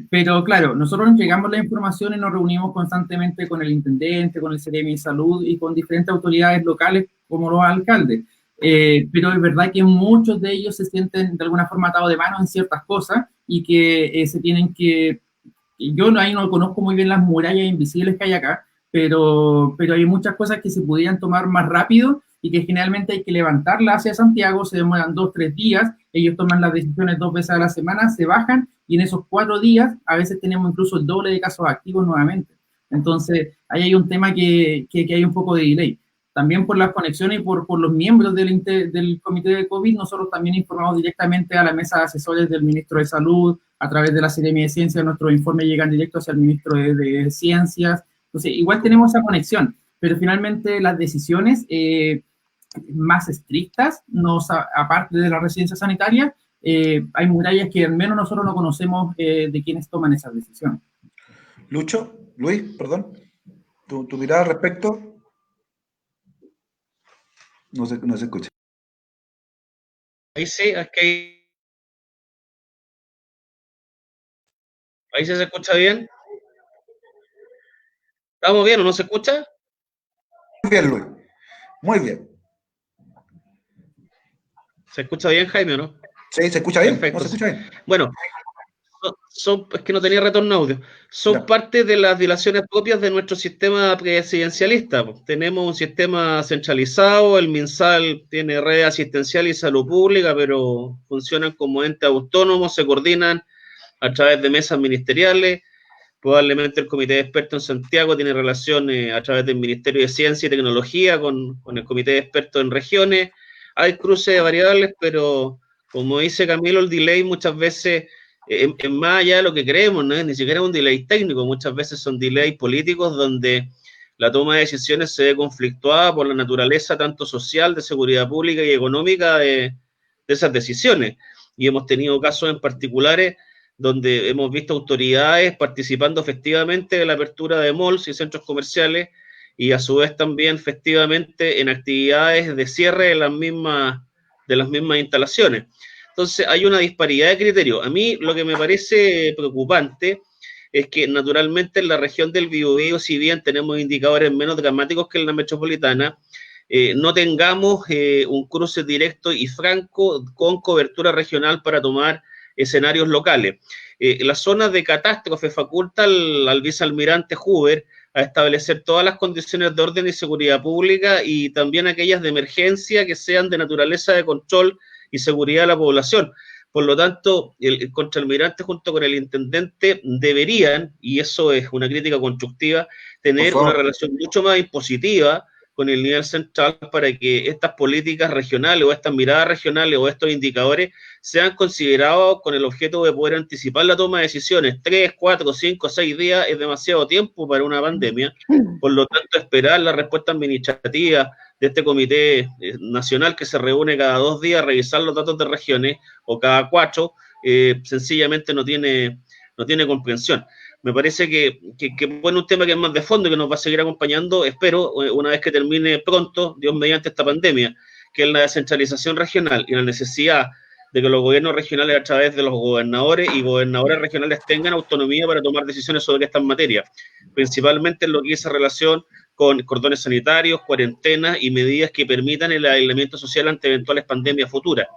Pero claro, nosotros entregamos la información y nos reunimos constantemente con el intendente, con el CEREMI de Salud y con diferentes autoridades locales como los alcaldes. Pero es verdad que muchos de ellos se sienten de alguna forma atados de mano en ciertas cosas y que se tienen que... Yo ahí no conozco muy bien las murallas invisibles que hay acá, pero hay muchas cosas que se pudieran tomar más rápido y que generalmente hay que levantarlas hacia Santiago, se demoran 2-3 días, ellos toman las decisiones 2 veces a la semana, se bajan y en esos 4 días a veces tenemos incluso el doble de casos activos nuevamente. Entonces, ahí hay un tema que hay un poco de delay. También por las conexiones y por los miembros del comité de COVID, nosotros también informamos directamente a la mesa de asesores del ministro de Salud, a través de la Seremia de Ciencias, nuestros informes llegan directo hacia el ministro de Ciencias. Entonces, igual tenemos esa conexión, pero finalmente las decisiones más estrictas, aparte de la residencia sanitaria, hay murallas que al menos nosotros no conocemos de quienes toman esas decisiones. Lucho, Luis, perdón, tu mirada al respecto. No se escucha. Ahí sí, es que ¿Ahí se escucha bien? ¿Estamos bien o no se escucha? Muy bien, Luis. Muy bien. ¿Se escucha bien, Jaime, o no? Sí, se escucha bien. No Perfecto, se sí. escucha bien. Bueno, es que no tenía retorno audio. Son Ya. parte de las dilaciones propias de nuestro sistema presidencialista. Tenemos un sistema centralizado, el MinSal tiene red asistencial y salud pública, pero funcionan como entes autónomos, se coordinan a través de mesas ministeriales. Probablemente el comité de expertos en Santiago tiene relaciones a través del Ministerio de Ciencia y Tecnología con el comité de expertos en regiones. Hay cruces de variables, pero como dice Camilo, el delay muchas veces es más allá de lo que creemos, no es ni siquiera un delay técnico, muchas veces son delays políticos donde la toma de decisiones se ve conflictuada por la naturaleza tanto social, de seguridad pública y económica de esas decisiones. Y hemos tenido casos en particulares donde hemos visto autoridades participando festivamente de la apertura de malls y centros comerciales y a su vez también festivamente en actividades de cierre de las mismas instalaciones. Entonces hay una disparidad de criterios. A mí lo que me parece preocupante es que naturalmente en la región del Biobío, si bien tenemos indicadores menos dramáticos que en la metropolitana, no tengamos un cruce directo y franco con cobertura regional para tomar escenarios locales. Las zonas de catástrofe faculta al vicealmirante Hoover a establecer todas las condiciones de orden y seguridad pública y también aquellas de emergencia que sean de naturaleza de control y seguridad de la población. Por lo tanto, el contraalmirante junto con el intendente deberían, y eso es una crítica constructiva, tener una relación mucho más impositiva con el nivel central para que estas políticas regionales o estas miradas regionales o estos indicadores sean considerados con el objeto de poder anticipar la toma de decisiones. 3, 4, 5, 6 días es demasiado tiempo para una pandemia. Por lo tanto, esperar la respuesta administrativa de este comité nacional que se reúne cada 2 días a revisar los datos de regiones o cada 4, sencillamente no tiene comprensión. Me parece que bueno, un tema que es más de fondo y que nos va a seguir acompañando, espero, una vez que termine pronto, Dios mediante esta pandemia, que es la descentralización regional y la necesidad de que los gobiernos regionales a través de los gobernadores y gobernadoras regionales tengan autonomía para tomar decisiones sobre estas materias, principalmente en lo que dice relación con cordones sanitarios, cuarentenas y medidas que permitan el aislamiento social ante eventuales pandemias futuras.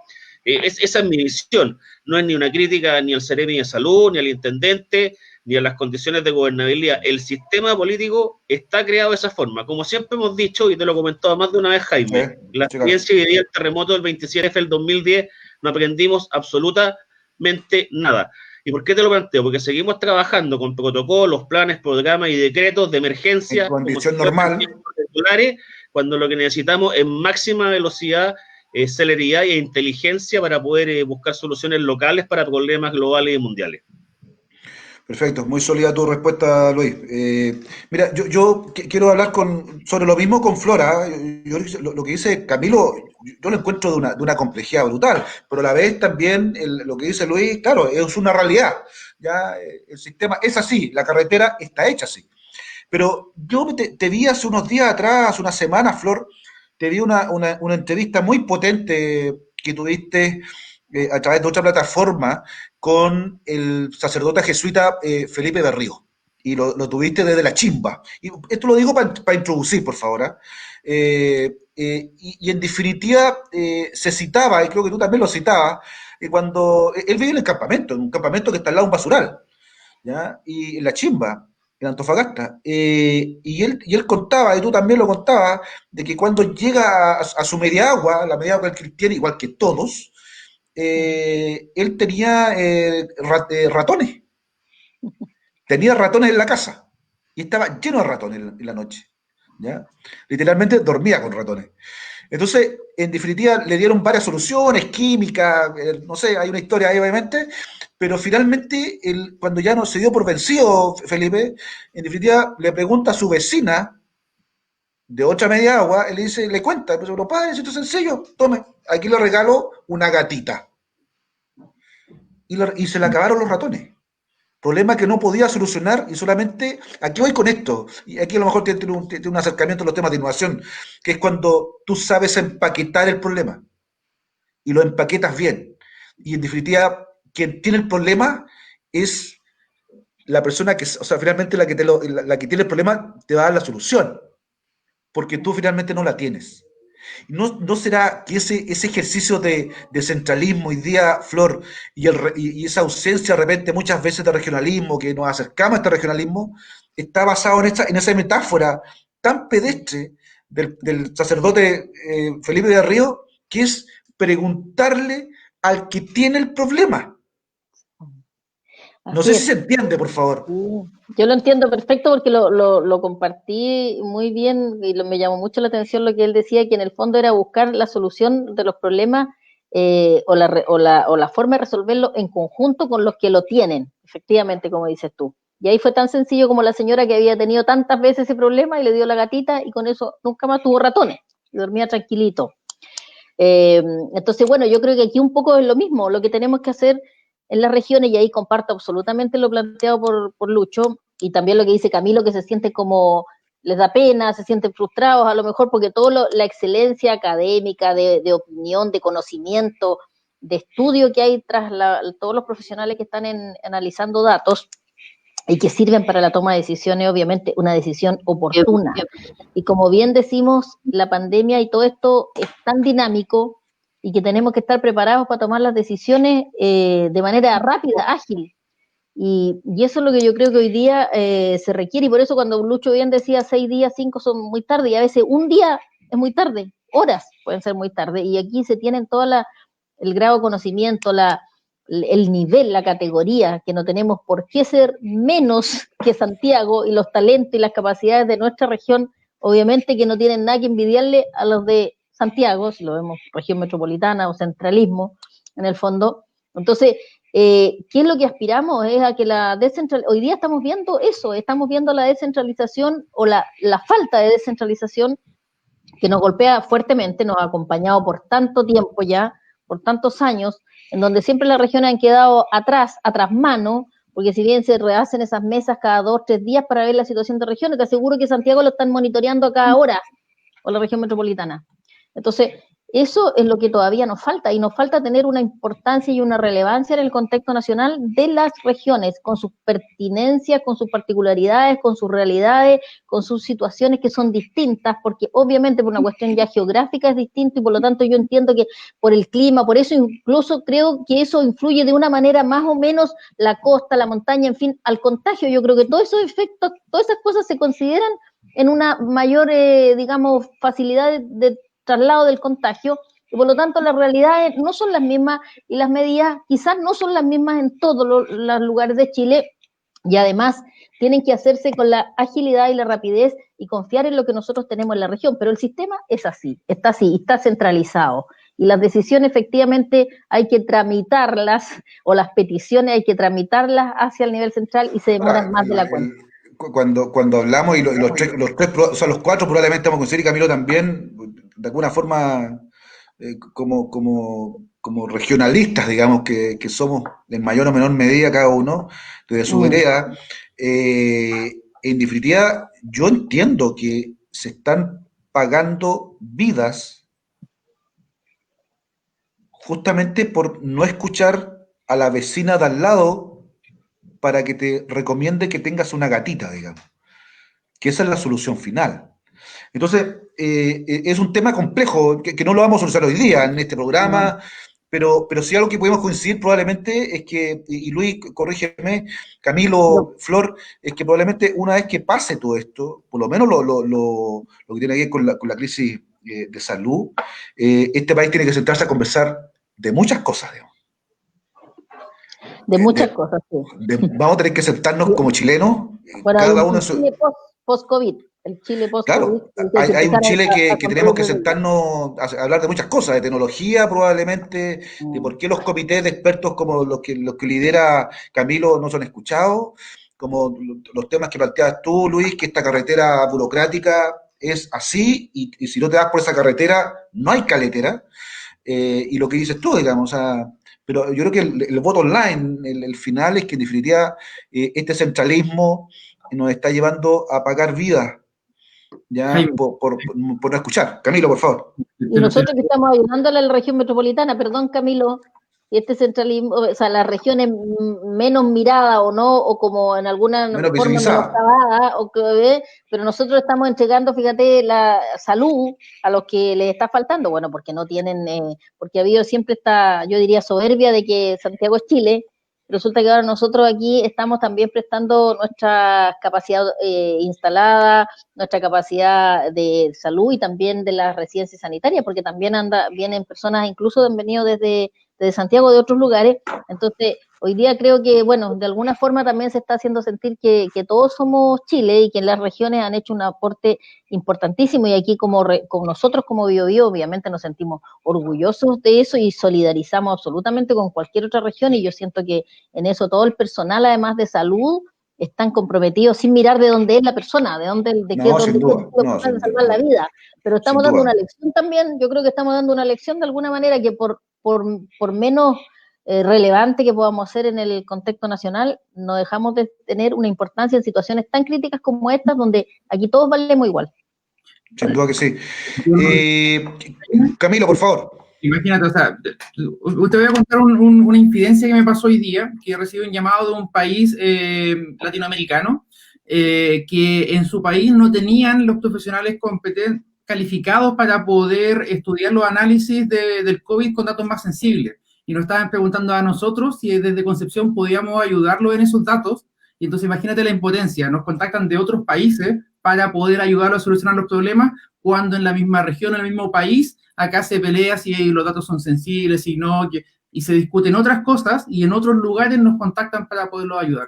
Esa es mi visión, no es ni una crítica ni al Ceremi de Salud, ni al intendente, ni a las condiciones de gobernabilidad. El sistema político está creado de esa forma. Como siempre hemos dicho, y te lo he comentado más de una vez, Jaime, la experiencia y el terremoto del 27F del 2010 no aprendimos absolutamente nada. ¿Y por qué te lo planteo? Porque seguimos trabajando con protocolos, planes, programas y decretos de emergencia, en condición normal, cuando lo que necesitamos es máxima velocidad, celeridad e inteligencia para poder buscar soluciones locales para problemas globales y mundiales. Perfecto, muy sólida tu respuesta, Luis. Mira, yo quiero hablar sobre lo mismo con Flora. Lo que dice Camilo, yo lo encuentro de una complejidad brutal, pero a la vez también lo que dice Luis, claro, es una realidad. Ya el sistema es así, la carretera está hecha así. Pero yo te vi hace unos días atrás, hace unas semanas, Flor, te vi una entrevista muy potente que tuviste a través de otra plataforma con el sacerdote jesuita Felipe Berrío. Y lo tuviste desde la chimba. Y esto lo digo para introducir, por favor. Y en definitiva se citaba, y creo que tú también lo citabas, cuando él vive en el campamento, en un campamento que está al lado de un basural, ¿ya? Y en la chimba, en Antofagasta. Y él contaba, y tú también lo contabas, de que cuando llega a su media agua, la media agua que él tiene, igual que todos, él tenía ratones. Tenía ratones en la casa. Y estaba lleno de ratones en la noche. ¿Ya? Literalmente dormía con ratones. Entonces, en definitiva, le dieron varias soluciones, químicas, no sé, hay una historia ahí obviamente, pero finalmente, cuando ya no se dio por vencido Felipe, en definitiva, le pregunta a su vecina de otra media agua, él le cuenta, pero padre, esto es sencillo, tome, aquí le regalo una gatita. Y se le acabaron los ratones. Problema que no podía solucionar y solamente, aquí voy con esto, y aquí a lo mejor tiene un acercamiento a los temas de innovación, que es cuando tú sabes empaquetar el problema y lo empaquetas bien. Y en definitiva, quien tiene el problema es la persona que, o sea, finalmente la que tiene el problema te va a dar la solución, porque tú finalmente no la tienes. ¿No será que ese ejercicio de centralismo hoy día, Flor, y esa ausencia de repente muchas veces de regionalismo, que nos acercamos a este regionalismo, está basado en esa metáfora tan pedestre del sacerdote Felipe de Río, que es preguntarle al que tiene el problema? No Así sé si es. se entiende, por favor. Yo lo entiendo perfecto porque lo compartí muy bien y me llamó mucho la atención lo que él decía, que en el fondo era buscar la solución de los problemas o la forma de resolverlo en conjunto con los que lo tienen, efectivamente, como dices tú. Y ahí fue tan sencillo como la señora que había tenido tantas veces ese problema y le dio la gatita y con eso nunca más tuvo ratones y dormía tranquilito. Entonces, bueno, yo creo que aquí un poco es lo mismo, lo que tenemos que hacer en las regiones, y ahí comparto absolutamente lo planteado por Lucho, y también lo que dice Camilo, que se siente como, les da pena, se sienten frustrados, a lo mejor porque toda la excelencia académica, de opinión, de conocimiento, de estudio que hay tras todos los profesionales que están analizando datos, y que sirven para la toma de decisiones, obviamente, una decisión oportuna. Y como bien decimos, la pandemia y todo esto es tan dinámico y que tenemos que estar preparados para tomar las decisiones de manera rápida, ágil. Y eso es lo que yo creo que hoy día se requiere, y por eso cuando Lucho bien decía 6 días, 5 son muy tarde, y a veces un día es muy tarde, horas pueden ser muy tarde, y aquí se tienen el grado de conocimiento, el nivel, la categoría, que no tenemos por qué ser menos que Santiago, y los talentos y las capacidades de nuestra región, obviamente que no tienen nada que envidiarle a los de Santiago, si lo vemos región metropolitana o centralismo, en el fondo. Entonces, ¿qué es lo que aspiramos? Es a que hoy día estamos viendo eso, estamos viendo la descentralización o la falta de descentralización que nos golpea fuertemente, nos ha acompañado por tanto tiempo ya, por tantos años, en donde siempre las regiones han quedado atrás mano, porque si bien se rehacen esas mesas cada 2 o 3 días para ver la situación de regiones, te aseguro que Santiago lo están monitoreando a cada hora, o la región metropolitana. Entonces, eso es lo que todavía nos falta, y nos falta tener una importancia y una relevancia en el contexto nacional de las regiones, con sus pertinencias, con sus particularidades, con sus realidades, con sus situaciones que son distintas, porque obviamente por una cuestión ya geográfica es distinto, y por lo tanto yo entiendo que por el clima, por eso incluso creo que eso influye de una manera más o menos la costa, la montaña, en fin, al contagio. Yo creo que todos esos efectos, todas esas cosas se consideran en una mayor, digamos, facilidad de traslado del contagio, y por lo tanto las realidades no son las mismas, y las medidas quizás no son las mismas en todos los lugares de Chile, y además tienen que hacerse con la agilidad y la rapidez y confiar en lo que nosotros tenemos en la región, pero el sistema es así, está centralizado, y las decisiones efectivamente hay que tramitarlas, o las peticiones hay que tramitarlas hacia el nivel central, y se demoran más de la cuenta. Cuando hablamos, y o sea, los cuatro probablemente vamos a coincidir, y Camilo también, de alguna forma, como regionalistas, digamos, que somos en mayor o menor medida cada uno, desde su vereda, en definitiva, yo entiendo que se están pagando vidas justamente por no escuchar a la vecina de al lado para que te recomiende que tengas una gatita, digamos, que esa es la solución final. Entonces, es un tema complejo que no lo vamos a solucionar hoy día en este programa, pero sí algo que podemos coincidir probablemente es que, y Luis, corrígeme, Camilo, Flor, es que probablemente una vez que pase todo esto, por lo menos lo que tiene que ver con la crisis de salud, este país tiene que sentarse a conversar de muchas cosas, digamos. De muchas cosas, sí. Vamos a tener que sentarnos como chilenos, bueno, cada uno en su... Chile post-COVID, el Chile post-COVID. Claro, hay un Chile que tenemos que sentarnos a hablar de muchas cosas, de tecnología probablemente, de por qué los comités de expertos como los que lidera Camilo no son escuchados, como los temas que planteabas tú, Luis, que esta carretera burocrática es así, y si no te das por esa carretera, no hay caletera, y lo que dices tú, digamos, o sea, pero yo creo que el voto online, el final es que en definitiva este centralismo nos está llevando a pagar vidas, ya por no escuchar. Camilo, por favor. Y nosotros que estamos ayudándole a la región metropolitana, perdón, Camilo, y este centralismo, o sea, las regiones menos miradas o no, o como en alguna Menos forma visibilizada. menoscabadas, pero nosotros estamos entregando, fíjate, la salud a los que les está faltando, bueno, porque no tienen, porque ha habido siempre esta, yo diría, soberbia de que Santiago es Chile. Resulta que ahora nosotros aquí estamos también prestando nuestra capacidad instalada, nuestra capacidad de salud y también de las residencias sanitarias, porque también vienen personas, incluso han venido desde Santiago, de otros lugares. Entonces, hoy día creo que, bueno, de alguna forma también se está haciendo sentir que todos somos Chile y que en las regiones han hecho un aporte importantísimo, y aquí como nosotros como Biobío obviamente nos sentimos orgullosos de eso y solidarizamos absolutamente con cualquier otra región, y yo siento que en eso todo el personal, además de salud, están comprometidos sin mirar de dónde es la persona, de dónde, de qué, No, sin dónde duda, no, de salvar la vida. Pero sin estamos dando duda. una lección también, yo creo que estamos dando una lección de alguna manera que por menos relevante que podamos ser en el contexto nacional, no dejamos de tener una importancia en situaciones tan críticas como estas, donde aquí todos valemos igual. Sin duda que sí. Camilo, por favor. Imagínate, o sea, te voy a contar una incidencia que me pasó hoy día, que recibí un llamado de un país latinoamericano, que en su país no tenían los profesionales competentes, calificados para poder estudiar los análisis del COVID con datos más sensibles. Y nos estaban preguntando a nosotros si desde Concepción podíamos ayudarlos en esos datos. Y entonces imagínate la impotencia, nos contactan de otros países para poder ayudarlos a solucionar los problemas, cuando en la misma región, en el mismo país, acá se pelea si los datos son sensibles, si no, y se discuten otras cosas, y en otros lugares nos contactan para poderlos ayudar.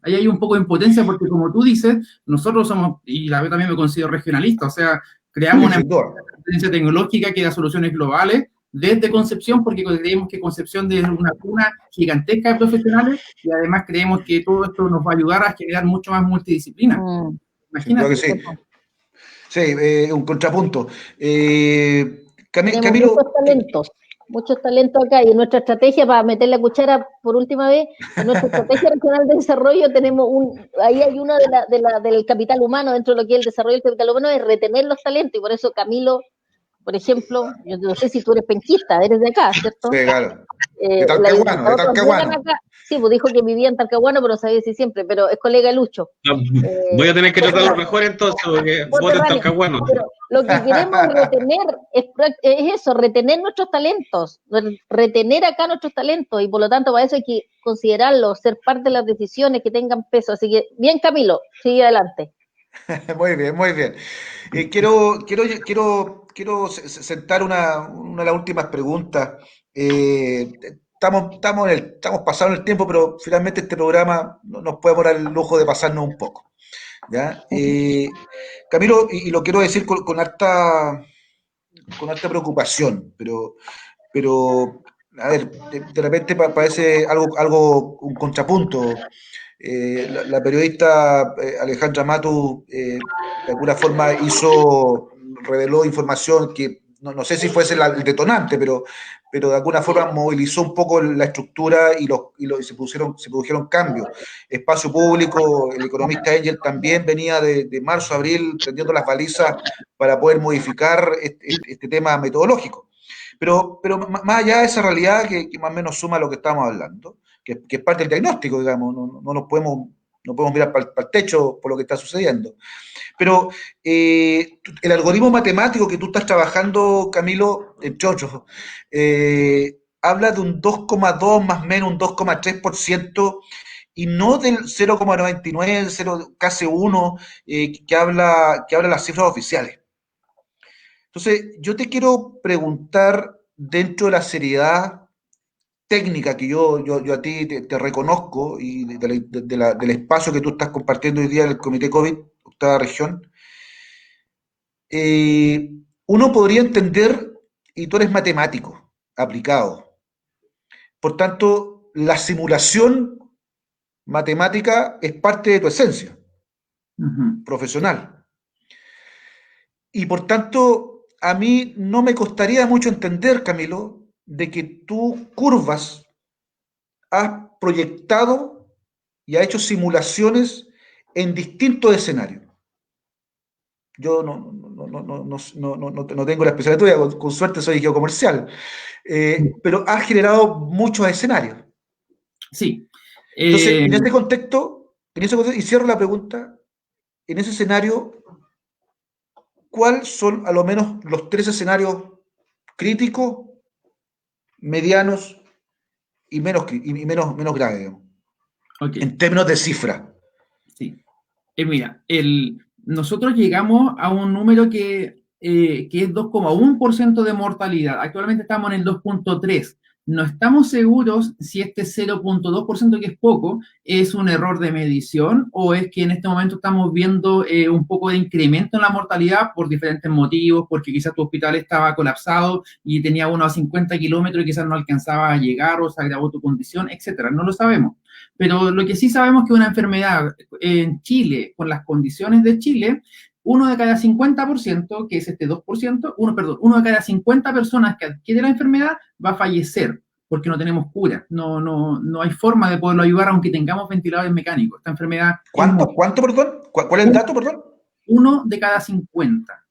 Ahí hay un poco de impotencia, porque como tú dices, nosotros somos, y yo también me considero regionalista, o sea, creamos una experiencia tecnológica que da soluciones globales desde Concepción, porque creemos que Concepción es una cuna gigantesca de profesionales, y además creemos que todo esto nos va a ayudar a generar mucho más multidisciplina. Imagínate. Sí, sí, un contrapunto. Tenemos muchos talentos acá, y en nuestra estrategia, para meter la cuchara por última vez, en nuestra estrategia regional de desarrollo tenemos ahí hay uno del capital humano, dentro de lo que es el desarrollo del capital humano, es retener los talentos, y por eso Camilo, por ejemplo, yo no sé si tú eres penquista, eres de acá, ¿cierto? Sí, claro. De Talcahuano. Sí, pues dijo que vivía en Talcahuano, pero no sabía si siempre, pero es colega de Lucho. Voy a tener que tratarlo mejor entonces, porque voto en Talcahuano. Pero lo que queremos retener es eso, retener nuestros talentos, retener acá nuestros talentos, y por lo tanto para eso hay que considerarlos, ser parte de las decisiones que tengan peso. Así que, bien, Camilo, sigue adelante. Muy bien, muy bien. Quiero sentar una de las últimas preguntas. Estamos pasando el tiempo, pero finalmente este programa nos podemos dar el lujo de pasarnos un poco. ¿Ya? Camilo, y lo quiero decir con harta preocupación, pero a ver, de repente parece algo un contrapunto. La periodista Alejandra Matu de alguna forma reveló información que no sé si fuese el detonante, pero de alguna forma movilizó un poco la estructura y se produjeron cambios. Espacio Público, el economista Engel también venía de marzo a abril tendiendo las balizas para poder modificar este tema metodológico. Pero más allá de esa realidad que más o menos suma a lo que estamos hablando, que es parte del diagnóstico, digamos, no podemos mirar para el techo por lo que está sucediendo. Pero el algoritmo matemático que tú estás trabajando, Camilo, entre otros, habla de un 2,2 más o menos un 2,3%, y no del 0,99, casi 1, que habla las cifras oficiales. Entonces, yo te quiero preguntar, dentro de la seriedad técnica que yo a ti te reconozco, y del espacio que tú estás compartiendo hoy día en el Comité COVID, octava región, uno podría entender, y tú eres matemático aplicado, por tanto, la simulación matemática es parte de tu esencia profesional. Y por tanto, a mí no me costaría mucho entender, Camilo, de que tú curvas has proyectado y has hecho simulaciones en distintos escenarios. Yo no tengo la especialidad tuya, con suerte soy geocomercial, pero ha generado muchos escenarios. Sí. Entonces, en ese contexto, y cierro la pregunta, en ese escenario, ¿cuáles son a lo menos los 3 escenarios críticos, medianos y menos graves, digamos, Okay. en términos de cifra? Sí. Mira, nosotros llegamos a un número que es 2,1% de mortalidad. Actualmente estamos en el 2,3%. No estamos seguros si este 0,2%, que es poco, es un error de medición o es que en este momento estamos viendo un poco de incremento en la mortalidad por diferentes motivos, porque quizás tu hospital estaba colapsado y tenía uno a 50 kilómetros y quizás no alcanzaba a llegar o se agravó tu condición, etcétera. No lo sabemos. Pero lo que sí sabemos es que una enfermedad en Chile, con las condiciones de Chile, uno de cada 50%, que es este 2%, uno de cada 50 personas que adquiere la enfermedad va a fallecer, porque no tenemos cura. No hay forma de poderlo ayudar aunque tengamos ventiladores mecánicos. Esta enfermedad... ¿Cuánto, perdón? ¿Cuál es el dato, perdón? Uno de cada 50.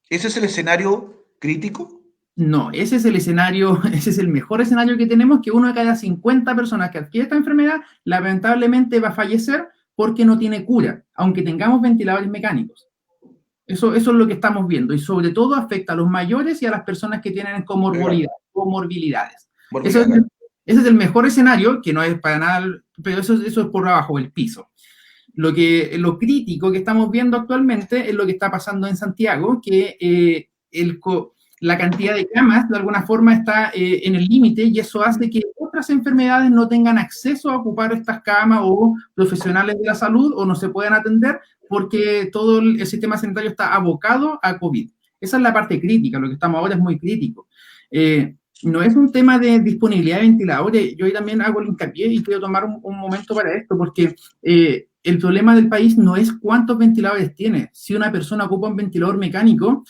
¿Ese es el escenario crítico? No, ese es el escenario, ese es el mejor escenario que tenemos, que uno de cada 50 personas que adquiere esta enfermedad, lamentablemente va a fallecer porque no tiene cura, aunque tengamos ventiladores mecánicos. Eso es lo que estamos viendo, y sobre todo afecta a los mayores y a las personas que tienen comorbilidades. Ese es el mejor escenario, que no es para nada, pero eso es por abajo del piso. Lo crítico que estamos viendo actualmente es lo que está pasando en Santiago, que la cantidad de camas de alguna forma está en el límite, y eso hace que otras enfermedades no tengan acceso a ocupar estas camas, o profesionales de la salud, o no se puedan atender porque todo el sistema sanitario está abocado a COVID. Esa es la parte crítica, lo que estamos ahora es muy crítico. No es un tema de disponibilidad de ventiladores. Yo ahí también hago el hincapié y quiero tomar un momento para esto, porque el problema del país no es cuántos ventiladores tiene. Si una persona ocupa un ventilador mecánico,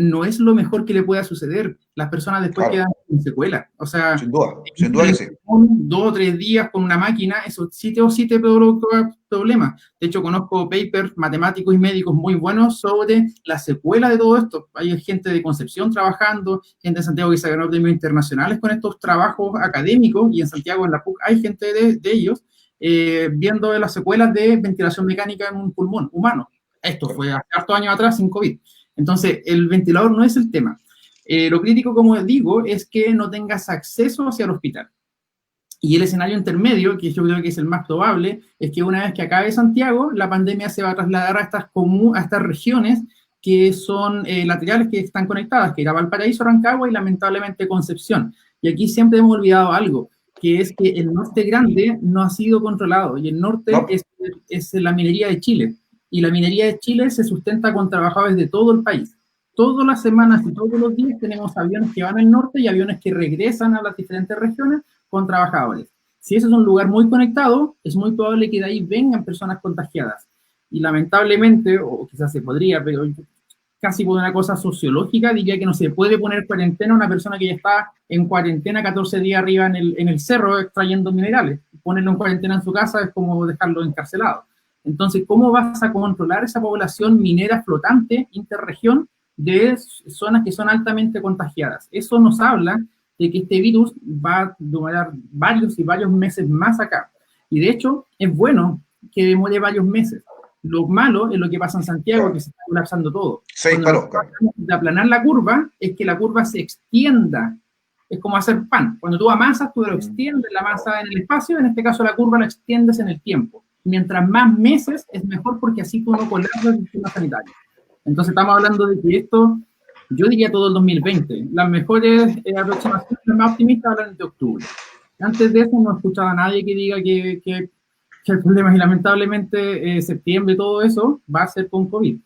no es lo mejor que le pueda suceder. Las personas después quedan sin secuela. O sea, sin duda que sí. 2 o 3 días con una máquina, eso sí te provoca problemas. De hecho, conozco papers matemáticos y médicos muy buenos sobre la secuela de todo esto. Hay gente de Concepción trabajando, gente de Santiago que se ganó premios internacionales con estos trabajos académicos, y en Santiago, en la PUC, hay gente de ellos viendo las secuelas de ventilación mecánica en un pulmón humano. Esto fue hace hartos años atrás, sin COVID. Entonces, el ventilador no es el tema. Lo crítico, como digo, es que no tengas acceso hacia el hospital. Y el escenario intermedio, que yo creo que es el más probable, es que una vez que acabe Santiago, la pandemia se va a trasladar a estas regiones que son laterales, que están conectadas, que era Valparaíso, Rancagua y lamentablemente Concepción. Y aquí siempre hemos olvidado algo, que es que el norte grande no ha sido controlado, y el norte es la minería de Chile. Y la minería de Chile se sustenta con trabajadores de todo el país. Todas las semanas y todos los días tenemos aviones que van al norte y aviones que regresan a las diferentes regiones con trabajadores. Si ese es un lugar muy conectado, es muy probable que de ahí vengan personas contagiadas. Y lamentablemente, o quizás se podría, pero casi por una cosa sociológica, diría que no se puede poner cuarentena a una persona que ya está en cuarentena 14 días arriba en el cerro extrayendo minerales. Ponerlo en cuarentena en su casa es como dejarlo encarcelado. Entonces, ¿cómo vas a controlar esa población minera flotante, interregión, de zonas que son altamente contagiadas? Eso nos habla de que este virus va a durar varios y varios meses más acá. Y de hecho, es bueno que demore varios meses. Lo malo es lo que pasa en Santiago, que se está colapsando todo. De aplanar la curva, es que la curva se extienda. Es como hacer pan. Cuando tú amasas, tú lo extiendes la masa en el espacio, en este caso la curva la extiendes en el tiempo. Mientras más meses, es mejor, porque así tú no colapsas el sistema sanitario. Entonces estamos hablando de que esto, yo diría todo el 2020. Las mejores aproximaciones, las más optimistas, hablan de octubre. Antes de eso no he escuchado a nadie que diga que el problema es, y lamentablemente septiembre, todo eso va a ser con COVID,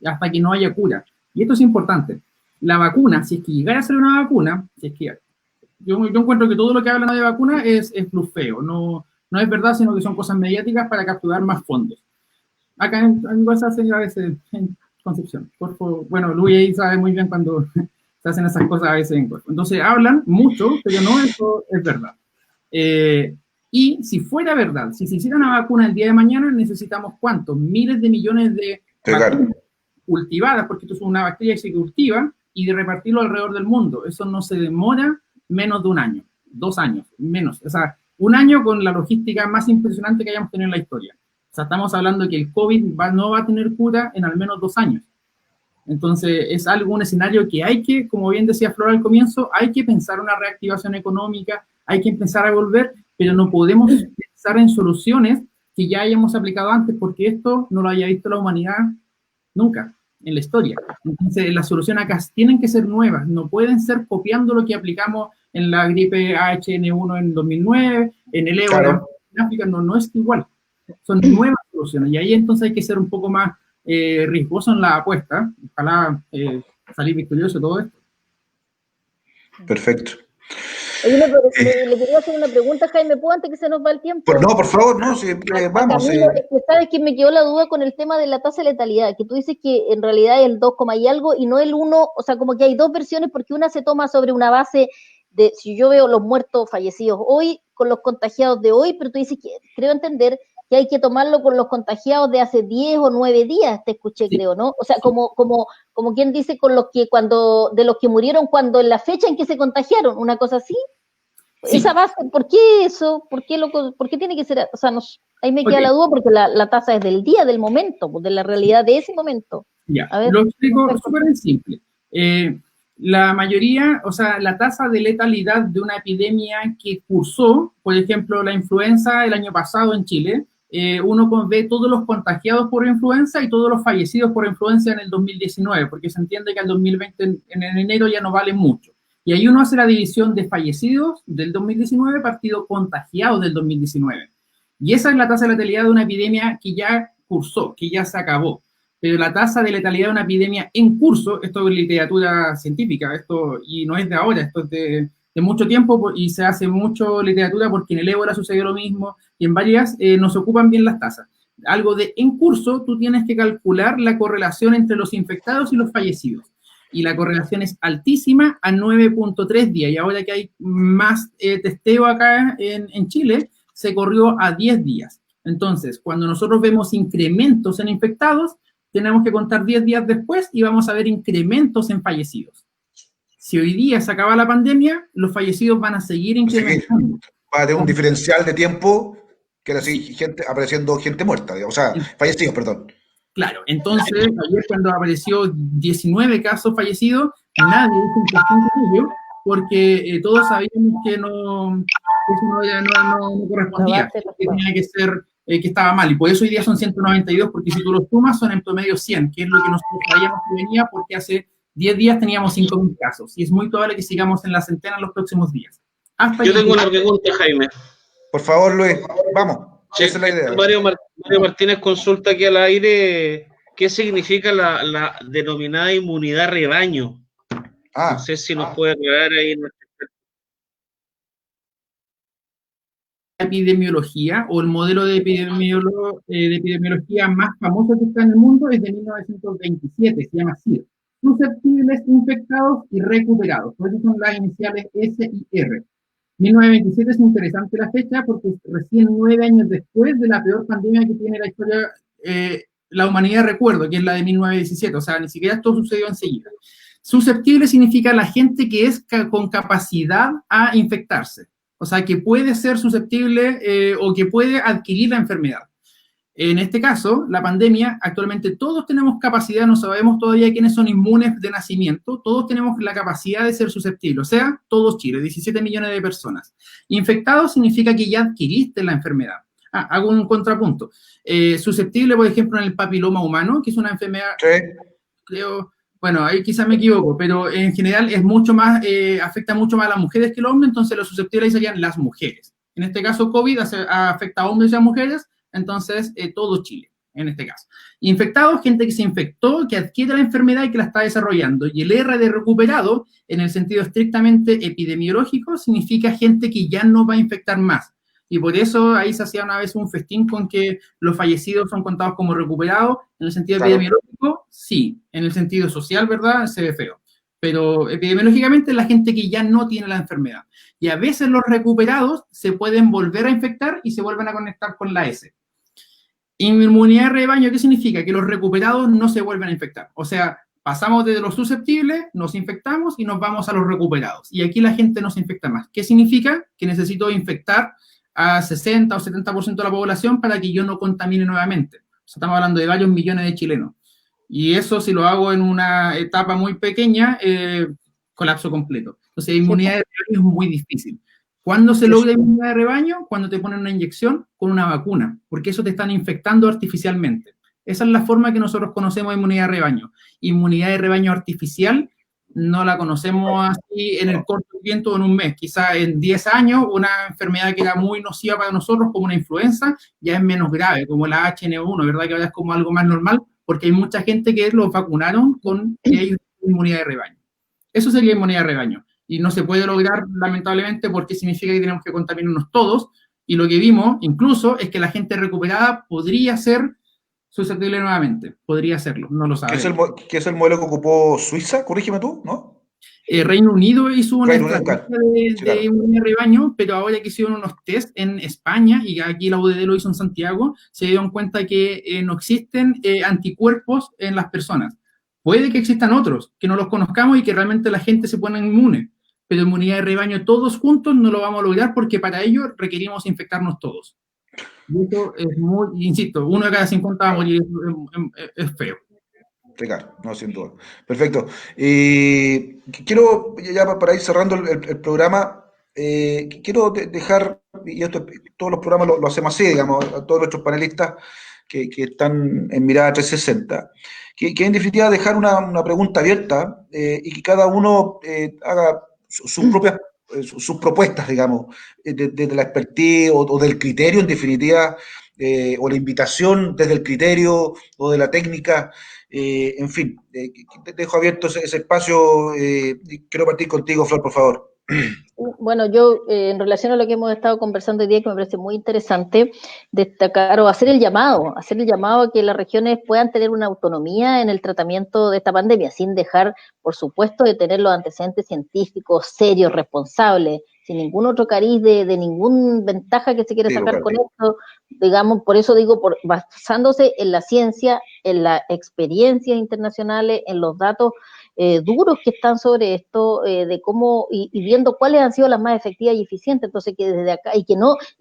hasta que no haya cura. Y esto es importante. La vacuna, si es que llegara a ser una vacuna, si es que yo encuentro que todo lo que hablan de vacuna es blufeo, no es verdad, sino que son cosas mediáticas para capturar más fondos. Acá en WhatsApp se hace en Concepción. Bueno, Luis ahí sabe muy bien cuando se hacen esas cosas a veces en cuerpo. Entonces hablan mucho, pero no eso es verdad. Y si fuera verdad, si se hiciera una vacuna el día de mañana, necesitamos ¿cuántos? Miles de millones de vacunas cultivadas, porque esto es una bacteria que se cultiva, y de repartirlo alrededor del mundo. Eso no se demora menos de un año, 2 años, menos. O sea, un año con la logística más impresionante que hayamos tenido en la historia. O sea, estamos hablando de que el COVID no va a tener cura en al menos 2 años. Entonces, es un escenario que hay que, como bien decía Flora al comienzo, hay que pensar una reactivación económica, hay que empezar a volver, pero no podemos pensar en soluciones que ya hayamos aplicado antes, porque esto no lo haya visto la humanidad nunca en la historia. Entonces, las soluciones acá tienen que ser nuevas, no pueden ser copiando lo que aplicamos en la gripe H1N1 en 2009, en el ébola en África, no es igual. Son nuevas soluciones, y ahí entonces hay que ser un poco más riesgoso en la apuesta, ojalá salir victorioso de todo esto. Perfecto. Oye, le quería hacer una pregunta, Jaime, ¿puedo antes que se nos va el tiempo? No, por favor, no, siempre vamos. Camilo, es que sabes que me quedó la duda con el tema de la tasa de letalidad, que tú dices que en realidad es el 2, y algo y no el 1, o sea, como que hay dos versiones, porque una se toma sobre una base de, si yo veo los muertos fallecidos hoy con los contagiados de hoy, pero tú dices que, creo entender, que hay que tomarlo con los contagiados de hace 10 o 9 días, te escuché, sí, creo, ¿no? O sea, como quien dice, con los que de los que murieron cuando en la fecha en que se contagiaron, una cosa así. Sí. Esa base, ¿por qué eso? ¿Por qué tiene que ser? O sea, ahí me queda la duda, porque la tasa es del día, del momento, de la realidad de ese momento. Ya, lo explico súper simple. La mayoría, o sea, la tasa de letalidad de una epidemia que cursó, por ejemplo, la influenza el año pasado en Chile, uno ve todos los contagiados por influenza y todos los fallecidos por influenza en el 2019, porque se entiende que el 2020 en enero ya no vale mucho. Y ahí uno hace la división de fallecidos del 2019 partido contagiados del 2019. Y esa es la tasa de letalidad de una epidemia que ya cursó, que ya se acabó. Pero la tasa de letalidad de una epidemia en curso, esto es literatura científica, y no es de ahora, esto es de mucho tiempo, y se hace mucho literatura porque en el ébola sucedió lo mismo, y en varias no se ocupan bien las tasas. Algo de en curso, tú tienes que calcular la correlación entre los infectados y los fallecidos. Y la correlación es altísima a 9.3 días, y ahora que hay más testeo acá en Chile, se corrió a 10 días. Entonces, cuando nosotros vemos incrementos en infectados, tenemos que contar 10 días después y vamos a ver incrementos en fallecidos. Si hoy día se acaba la pandemia, los fallecidos van a seguir incrementando. Va a tener un diferencial de tiempo que era así, apareciendo gente muerta, o sea, fallecidos, perdón. Claro, entonces, ayer cuando apareció 19 casos fallecidos, nadie hizo un cuestión de ello, porque todos sabíamos que no correspondía, que tenía que ser, que estaba mal, y por eso hoy día son 192, porque si tú los sumas son en promedio 100, que es lo que nosotros sabíamos que venía, porque hace 10 días teníamos 5.000 casos, y es muy probable que sigamos en la centena en los próximos días. Yo tengo una pregunta, Jaime. Por favor, Luis, vamos. Sí, esa es la idea. Mario Martínez consulta aquí al aire qué significa la denominada inmunidad rebaño. No sé si nos puede aclarar ahí. Epidemiología, o el modelo de epidemiología más famoso que está en el mundo es de 1927, se llama SIR. Susceptibles, infectados y recuperados. Por eso son las iniciales S y R. 1927 es interesante la fecha porque recién 9 años después de la peor pandemia que tiene la historia, la humanidad, recuerdo, que es la de 1917, o sea, ni siquiera esto sucedió enseguida. Susceptible significa la gente que es con capacidad a infectarse, o sea, que puede ser susceptible o que puede adquirir la enfermedad. En este caso, la pandemia, actualmente todos tenemos capacidad, no sabemos todavía quiénes son inmunes de nacimiento, todos tenemos la capacidad de ser susceptibles, o sea, todos Chile, 17 millones de personas. Infectado significa que ya adquiriste la enfermedad. Hago un contrapunto. Susceptible, por ejemplo, en el papiloma humano, que es una enfermedad, creo, bueno, ahí quizás me equivoco, pero en general es mucho más, afecta mucho más a las mujeres que al hombre, entonces los susceptibles serían las mujeres. En este caso, COVID afecta a hombres y a mujeres, entonces todo Chile, en este caso. Infectados, gente que se infectó, que adquiere la enfermedad y que la está desarrollando. Y el R de recuperado, en el sentido estrictamente epidemiológico, significa gente que ya no va a infectar más. Y por eso ahí se hacía una vez un festín con que los fallecidos son contados como recuperados. En el sentido epidemiológico, sí. En el sentido social, ¿verdad? Se ve feo. pero epidemiológicamente es la gente que ya no tiene la enfermedad. Y a veces los recuperados se pueden volver a infectar y se vuelven a conectar con la S. Inmunidad de rebaño, ¿qué significa? Que los recuperados no se vuelven a infectar. O sea, pasamos desde los susceptibles, nos infectamos y nos vamos a los recuperados. Y aquí la gente no se infecta más. ¿Qué significa? Que necesito infectar a 60 o 70% de la población para que yo no contamine nuevamente. O sea, estamos hablando de varios millones de chilenos. Y eso, si lo hago en una etapa muy pequeña, colapso completo. Entonces, inmunidad de rebaño es muy difícil. ¿Cuándo se logra inmunidad de rebaño? Cuando te ponen una inyección con una vacuna, porque eso te están infectando artificialmente. Esa es la forma que nosotros conocemos de inmunidad de rebaño. Inmunidad de rebaño artificial no la conocemos así en el corto tiempo, en un mes. Quizá en 10 años, una enfermedad que era muy nociva para nosotros, como una influenza, ya es menos grave, como la HN1, ¿verdad? Que ahora es como algo más normal, porque hay mucha gente que los vacunaron con inmunidad de rebaño. Eso sería inmunidad de rebaño. Y no se puede lograr, lamentablemente, porque significa que tenemos que contaminarnos todos. Y lo que vimos, incluso, es que la gente recuperada podría ser susceptible nuevamente. Podría serlo, no lo sabemos. ¿Qué es el modelo que ocupó Suiza? Corrígeme tú, ¿no? Reino Unido hizo una estrategia sí, de inmunidad de rebaño, pero ahora que hicieron unos test en España, y aquí la UDD lo hizo en Santiago, se dieron cuenta que no existen anticuerpos en las personas. Puede que existan otros, que no los conozcamos y que realmente la gente se ponga inmune, pero inmunidad de rebaño todos juntos no lo vamos a lograr porque para ello requerimos infectarnos todos. Y eso es muy, insisto, 1 de cada 50 va a morir, es feo. Claro, no, sin duda. Perfecto. Quiero, ya para ir cerrando el programa, quiero dejar, y esto, todos los programas lo hacemos así, digamos, a todos nuestros panelistas que están en Mirada 360, que en definitiva dejar una pregunta abierta y que cada uno haga sus propuestas, digamos, desde la expertise o del criterio, en definitiva, o la invitación desde el criterio o de la técnica. En fin, te dejo abierto ese espacio. Quiero partir contigo, Flor, por favor. Bueno, yo en relación a lo que hemos estado conversando hoy día, que me parece muy interesante, destacar o hacer el llamado a que las regiones puedan tener una autonomía en el tratamiento de esta pandemia, sin dejar, por supuesto, de tener los antecedentes científicos serios, responsables, sin ningún otro cariz de ninguna ventaja que se quiera sacar con esto, digamos, por eso digo, basándose en la ciencia, en las experiencias internacionales, en los datos duros que están sobre esto, de cómo, y viendo cuáles han sido las más efectivas y eficientes, entonces que desde acá, y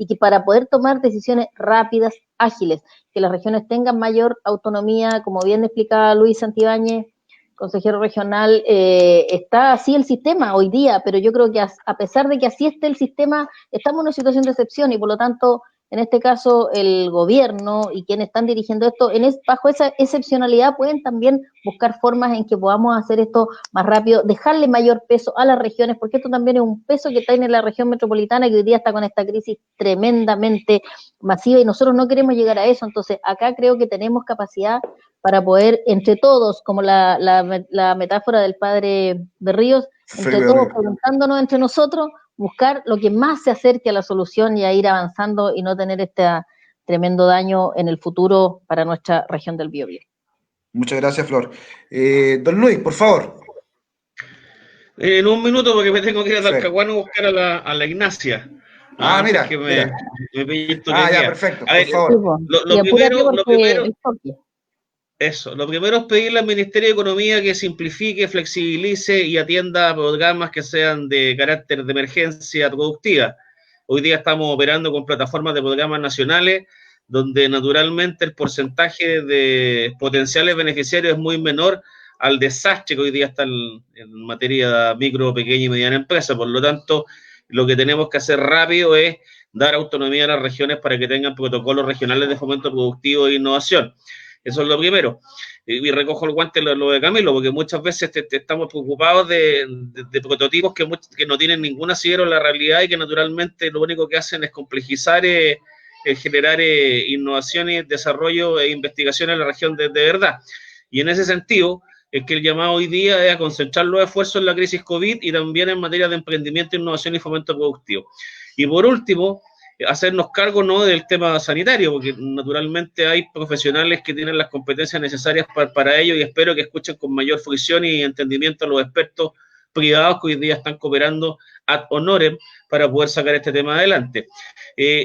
que para poder tomar decisiones rápidas, ágiles, que las regiones tengan mayor autonomía, como bien explicaba Luis Santibáñez, consejero regional, está así el sistema hoy día, pero yo creo que a pesar de que así esté el sistema, estamos en una situación de excepción y por lo tanto, en este caso, el gobierno y quienes están dirigiendo esto, bajo esa excepcionalidad pueden también buscar formas en que podamos hacer esto más rápido, dejarle mayor peso a las regiones, porque esto también es un peso que tiene la región metropolitana que hoy día está con esta crisis tremendamente masiva y nosotros no queremos llegar a eso, entonces acá creo que tenemos capacidad para poder, entre todos, como la metáfora del padre de Ríos, entre todos, preguntándonos entre nosotros, buscar lo que más se acerque a la solución y a ir avanzando y no tener este tremendo daño en el futuro para nuestra región del Biobío. Muchas gracias, Flor. Don Luis, por favor. En un minuto, porque me tengo que ir a Talcahuano a buscar a la Ignacia. Mira. Que me ya, perfecto. A ver, por favor. Lo primero es pedirle al Ministerio de Economía que simplifique, flexibilice y atienda programas que sean de carácter de emergencia productiva. Hoy día estamos operando con plataformas de programas nacionales donde naturalmente el porcentaje de potenciales beneficiarios es muy menor al desastre que hoy día está en materia de micro, pequeña y mediana empresa. Por lo tanto, lo que tenemos que hacer rápido es dar autonomía a las regiones para que tengan protocolos regionales de fomento productivo e innovación. Eso es lo primero. Y recojo el guante lo de Camilo, porque muchas veces estamos preocupados de prototipos que no tienen ningún asidero en la realidad y que naturalmente lo único que hacen es complejizar, generar innovaciones, desarrollo e investigación en la región de verdad. Y en ese sentido, es que el llamado hoy día es a concentrar los esfuerzos en la crisis COVID y también en materia de emprendimiento, innovación y fomento productivo. Y por último, hacernos cargo, ¿no?, del tema sanitario, porque naturalmente hay profesionales que tienen las competencias necesarias para ello, y espero que escuchen con mayor fruición y entendimiento a los expertos privados que hoy día están cooperando ad honorem para poder sacar este tema adelante.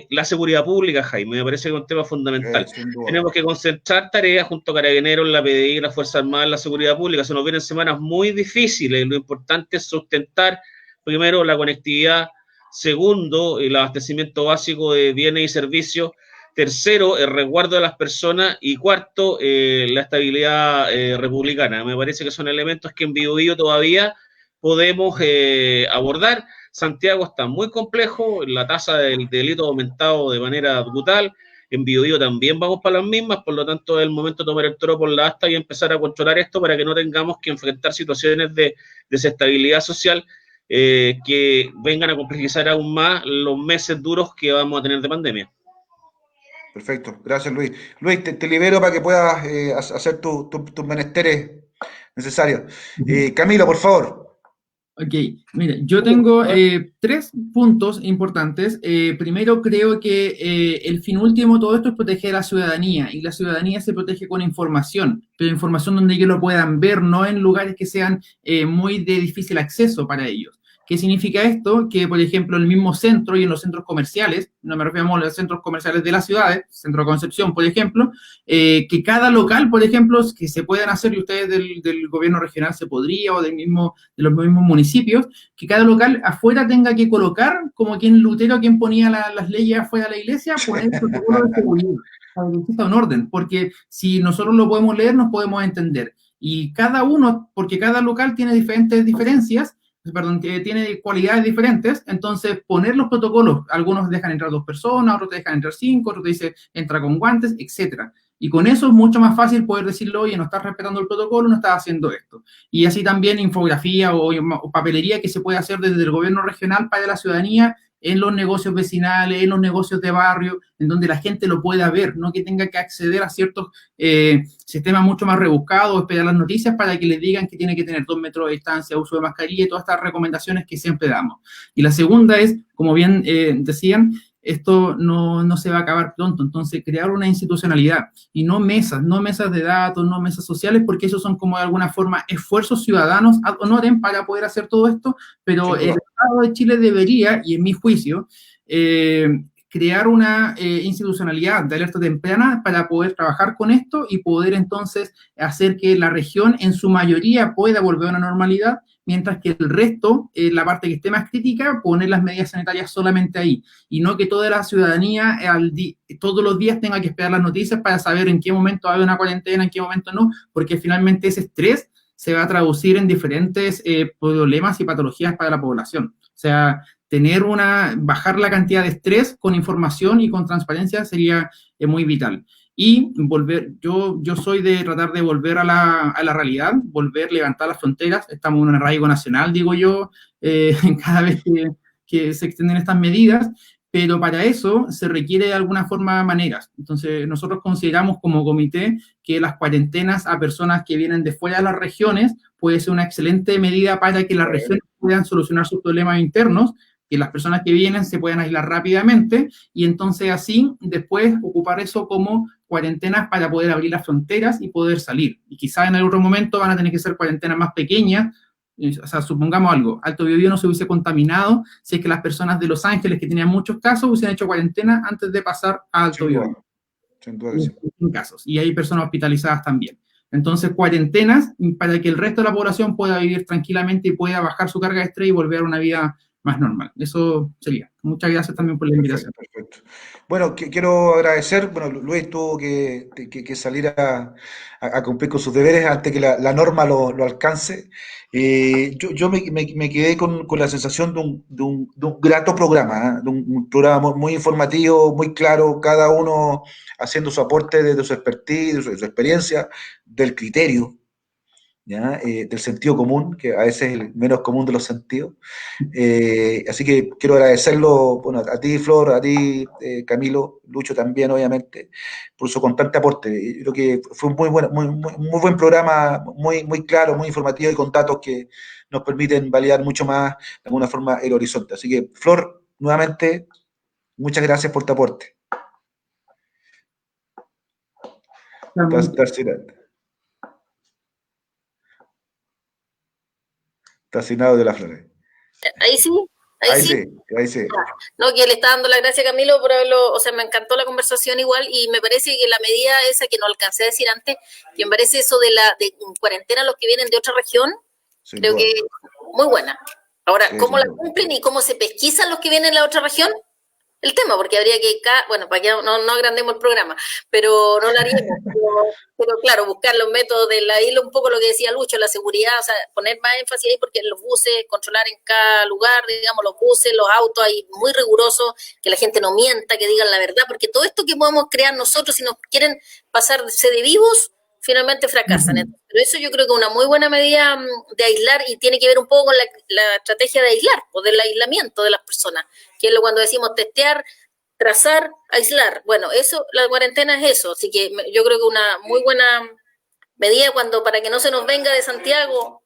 La seguridad pública, Jaime, me parece que es un tema fundamental. Tenemos que concentrar tareas junto a Carabineros, la PDI, la Fuerza Armada, la seguridad pública. Se nos vienen semanas muy difíciles. Lo importante es sustentar, primero, la conectividad; segundo, el abastecimiento básico de bienes y servicios; tercero, el resguardo de las personas; y cuarto, la estabilidad republicana. Me parece que son elementos que en Biobío todavía podemos abordar. Santiago está muy complejo, la tasa del delito ha aumentado de manera brutal, en Biobío también vamos para las mismas, por lo tanto es el momento de tomar el toro por la asta y empezar a controlar esto para que no tengamos que enfrentar situaciones de desestabilidad social que vengan a complejizar aún más los meses duros que vamos a tener de pandemia. Perfecto, gracias Luis. Luis, te libero para que puedas hacer tus menesteres necesarios. Camilo, por favor. Ok, mira, yo tengo 3 puntos importantes. Primero, creo que el fin último de todo esto es proteger a la ciudadanía, y la ciudadanía se protege con información, pero información donde ellos lo puedan ver, no en lugares que sean muy de difícil acceso para ellos. ¿Qué significa esto? Que, por ejemplo, en el mismo centro y en los centros comerciales, no me refiero a los centros comerciales de las ciudades, Centro de Concepción, por ejemplo, que cada local, por ejemplo, que se puedan hacer, y ustedes del gobierno regional se podría, o de los mismos municipios, que cada local afuera tenga que colocar, como quien Lutero, quien ponía las leyes afuera de la iglesia, poner el protocolo de seguridad, para que exista un orden, porque si nosotros lo podemos leer, nos podemos entender. Y cada uno, porque cada local tiene diferentes diferencias, que tiene cualidades diferentes, entonces poner los protocolos, algunos dejan entrar 2 personas, otros te dejan entrar 5, otros te dicen entra con guantes, etc. Y con eso es mucho más fácil poder decirle, oye, no estás respetando el protocolo, no estás haciendo esto. Y así también infografía o papelería que se puede hacer desde el gobierno regional para la ciudadanía, en los negocios vecinales, en los negocios de barrio, en donde la gente lo pueda ver, no que tenga que acceder a ciertos sistemas mucho más rebuscados, esperar las noticias para que les digan que tiene que tener 2 metros de distancia, uso de mascarilla y todas estas recomendaciones que siempre damos. Y la segunda es, como bien decían, esto no se va a acabar pronto, entonces crear una institucionalidad y no mesas de datos, no mesas sociales, porque esos son como de alguna forma esfuerzos ciudadanos ad honorem para poder hacer todo esto, pero el Estado de Chile debería, y en mi juicio, crear una institucionalidad de alerta temprana para poder trabajar con esto y poder entonces hacer que la región en su mayoría pueda volver a una normalidad, mientras que el resto, la parte que esté más crítica, poner las medidas sanitarias solamente ahí, y no que toda la ciudadanía todos los días tenga que esperar las noticias para saber en qué momento va a haber una cuarentena, en qué momento no, porque finalmente ese estrés se va a traducir en diferentes problemas y patologías para la población. O sea, bajar la cantidad de estrés con información y con transparencia sería muy vital. Y yo soy de tratar de volver a la realidad, levantar las fronteras. Estamos en un arraigo nacional, digo yo, cada vez que se extienden estas medidas, pero para eso se requiere de alguna forma maneras. Entonces, nosotros consideramos como comité que las cuarentenas a personas que vienen de fuera de las regiones puede ser una excelente medida para que las regiones puedan solucionar sus problemas internos, que las personas que vienen se puedan aislar rápidamente, y entonces así después ocupar eso como cuarentenas para poder abrir las fronteras y poder salir. Y quizás en algún momento van a tener que ser cuarentenas más pequeñas. O sea, supongamos algo, Alto Biobío no se hubiese contaminado si es que las personas de Los Ángeles, que tenían muchos casos, hubiesen hecho cuarentena antes de pasar a Alto Biobío. Sin duda que sí. En casos. Y hay personas hospitalizadas también. Entonces, cuarentenas para que el resto de la población pueda vivir tranquilamente y pueda bajar su carga de estrés y volver a una vida más normal. Eso sería. Muchas gracias también por la invitación. Perfecto. Bueno, quiero agradecer, Luis tuvo que salir a cumplir con sus deberes antes que la norma lo alcance. Yo me quedé con la sensación de un grato programa, de un programa muy informativo, muy claro, cada uno haciendo su aporte desde su expertise, de su experiencia, del criterio, ¿ya? Del sentido común, que a veces es el menos común de los sentidos. Así que quiero agradecerlo, a ti, Flor, a ti, Camilo, Lucho también, obviamente, por su constante aporte. Creo que fue un muy buen programa, muy claro, muy informativo y con datos que nos permiten validar mucho más, de alguna forma, el horizonte. Así que, Flor, nuevamente, Muchas gracias por tu aporte. Tacinado de las Flores. Ahí sí. Ahí sí. No, que le está dando la gracia a Camilo por haberlo, o sea, me encantó la conversación igual y me parece que la medida esa que no alcancé a decir antes, que me parece eso de cuarentena a los que vienen de otra región, creo que muy buena. Ahora, ¿cómo la cumplen y cómo se pesquisan los que vienen de la otra región? El tema, porque habría que, bueno, para que no agrandemos el programa, pero no lo haríamos. Pero claro, buscar los métodos de la isla, un poco lo que decía Lucho, la seguridad, o sea, poner más énfasis ahí porque los buses, controlar en cada lugar, digamos, los buses, los autos, ahí muy rigurosos, que la gente no mienta, que digan la verdad, porque todo esto que podemos crear nosotros, si nos quieren pasarse de vivos, finalmente fracasan. Pero eso yo creo que es una muy buena medida de aislar y tiene que ver un poco con la estrategia de aislar, o del aislamiento de las personas, que es lo cuando decimos testear, trazar, aislar. Bueno, eso, la cuarentena es eso, así que yo creo que una muy buena medida para que no se nos venga de Santiago.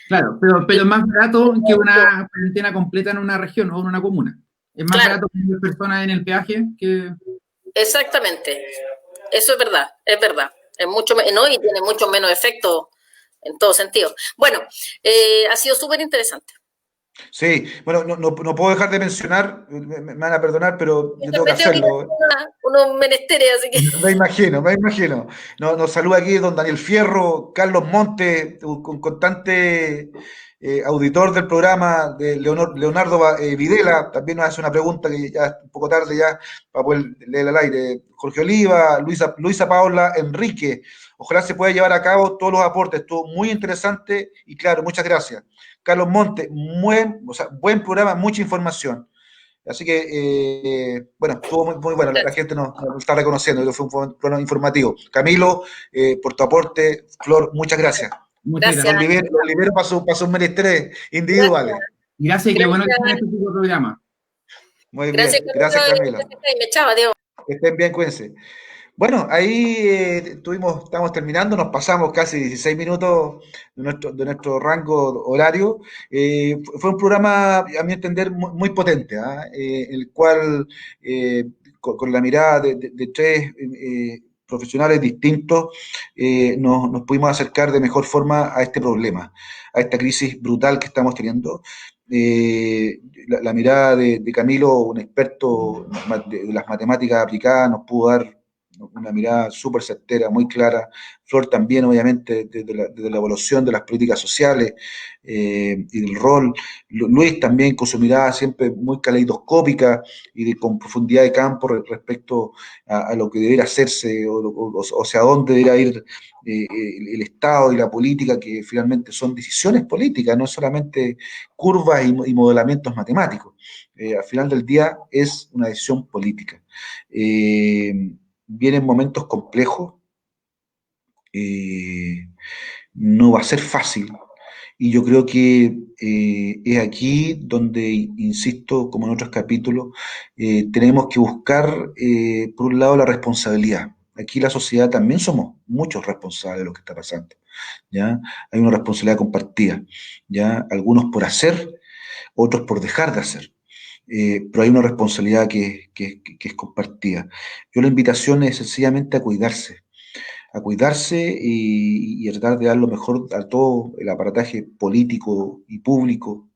Claro, pero es más barato que una cuarentena completa en una región o en una comuna. Es más barato que 10 personas en el peaje que... Exactamente, eso es verdad. Es mucho, ¿no? Y tiene mucho menos efecto en todo sentido. Bueno, ha sido súper interesante. Sí, bueno, no puedo dejar de mencionar, me van a perdonar, pero yo tengo que hacerlo. Unos menesteres, así que... Me imagino. Nos saluda aquí don Daniel Fierro, Carlos Monte, un constante auditor del programa, de Leonardo Videla, también nos hace una pregunta que ya es un poco tarde ya, para poder leer al aire. Jorge Oliva, Luisa Paola Enrique, ojalá se pueda llevar a cabo todos los aportes, estuvo muy interesante y claro, muchas gracias. Carlos Monte, buen programa, mucha información. Así que, bueno, estuvo muy bueno, la gente nos está reconociendo, fue un programa informativo. Camilo, por tu aporte, Flor, muchas gracias. Muchas gracias. Los libero para sus menesteres individuales. Gracias, qué bueno que estén en este tipo de programa. Muy bien, gracias Camilo. Que estén bien, cuídense. Bueno, ahí estamos terminando, nos pasamos casi 16 minutos de nuestro rango horario. Fue un programa, a mi entender, muy potente, el cual, con la mirada de tres profesionales distintos, nos pudimos acercar de mejor forma a este problema, a esta crisis brutal que estamos teniendo. La mirada de Camilo, un experto de las matemáticas aplicadas, nos pudo dar una mirada súper certera, muy clara. Flor también, obviamente, desde la evaluación de las políticas sociales y del rol. Luis también con su mirada siempre muy caleidoscópica y con profundidad de campo respecto a lo que debería hacerse o sea, a dónde debería ir el Estado y la política, que finalmente son decisiones políticas, no solamente curvas y modelamientos matemáticos. Al final del día es una decisión política. Vienen momentos complejos, no va a ser fácil, y yo creo que es aquí donde, insisto, como en otros capítulos, tenemos que buscar, por un lado, la responsabilidad. Aquí la sociedad también somos muchos responsables de lo que está pasando, ¿ya? Hay una responsabilidad compartida, ¿ya? Algunos por hacer, otros por dejar de hacer. Pero hay una responsabilidad que es compartida. Yo la invitación es sencillamente a cuidarse y tratar de dar lo mejor a todo el aparataje político y público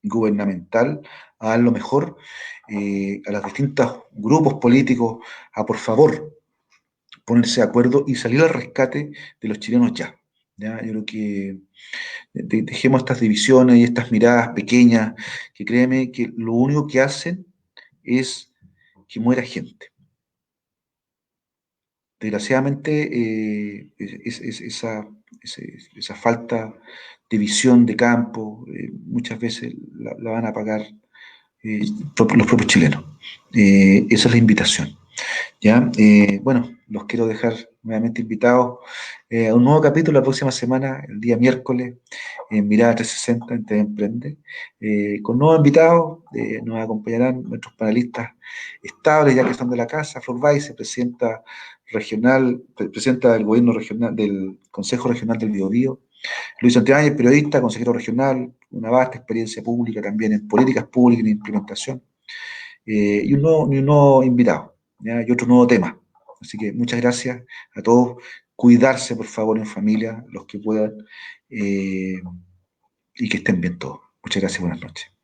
y gubernamental, a dar lo mejor a los distintos grupos políticos, a por favor ponerse de acuerdo y salir al rescate de los chilenos ya. ¿Ya? Yo creo que dejemos estas divisiones y estas miradas pequeñas, que créeme que lo único que hacen es que muera gente. Desgraciadamente, esa falta de visión de campo, muchas veces la van a pagar los propios chilenos. Esa es la invitación. ¿Ya? Bueno, los quiero dejar nuevamente invitados a un nuevo capítulo la próxima semana, el día miércoles, en Mirada 360 en TV Emprende, con nuevos invitados. Nos acompañarán nuestros panelistas estables, ya que son de la casa. Flor Weiss, presidenta del gobierno regional, del Consejo Regional del Biobío. Luis Santibáñez, periodista, consejero regional, una vasta experiencia pública también en políticas públicas y en implementación. y un nuevo invitado, ¿ya? Y otro nuevo tema. Así que muchas gracias a todos. Cuidarse, por favor, en familia, los que puedan, y que estén bien todos. Muchas gracias, buenas noches.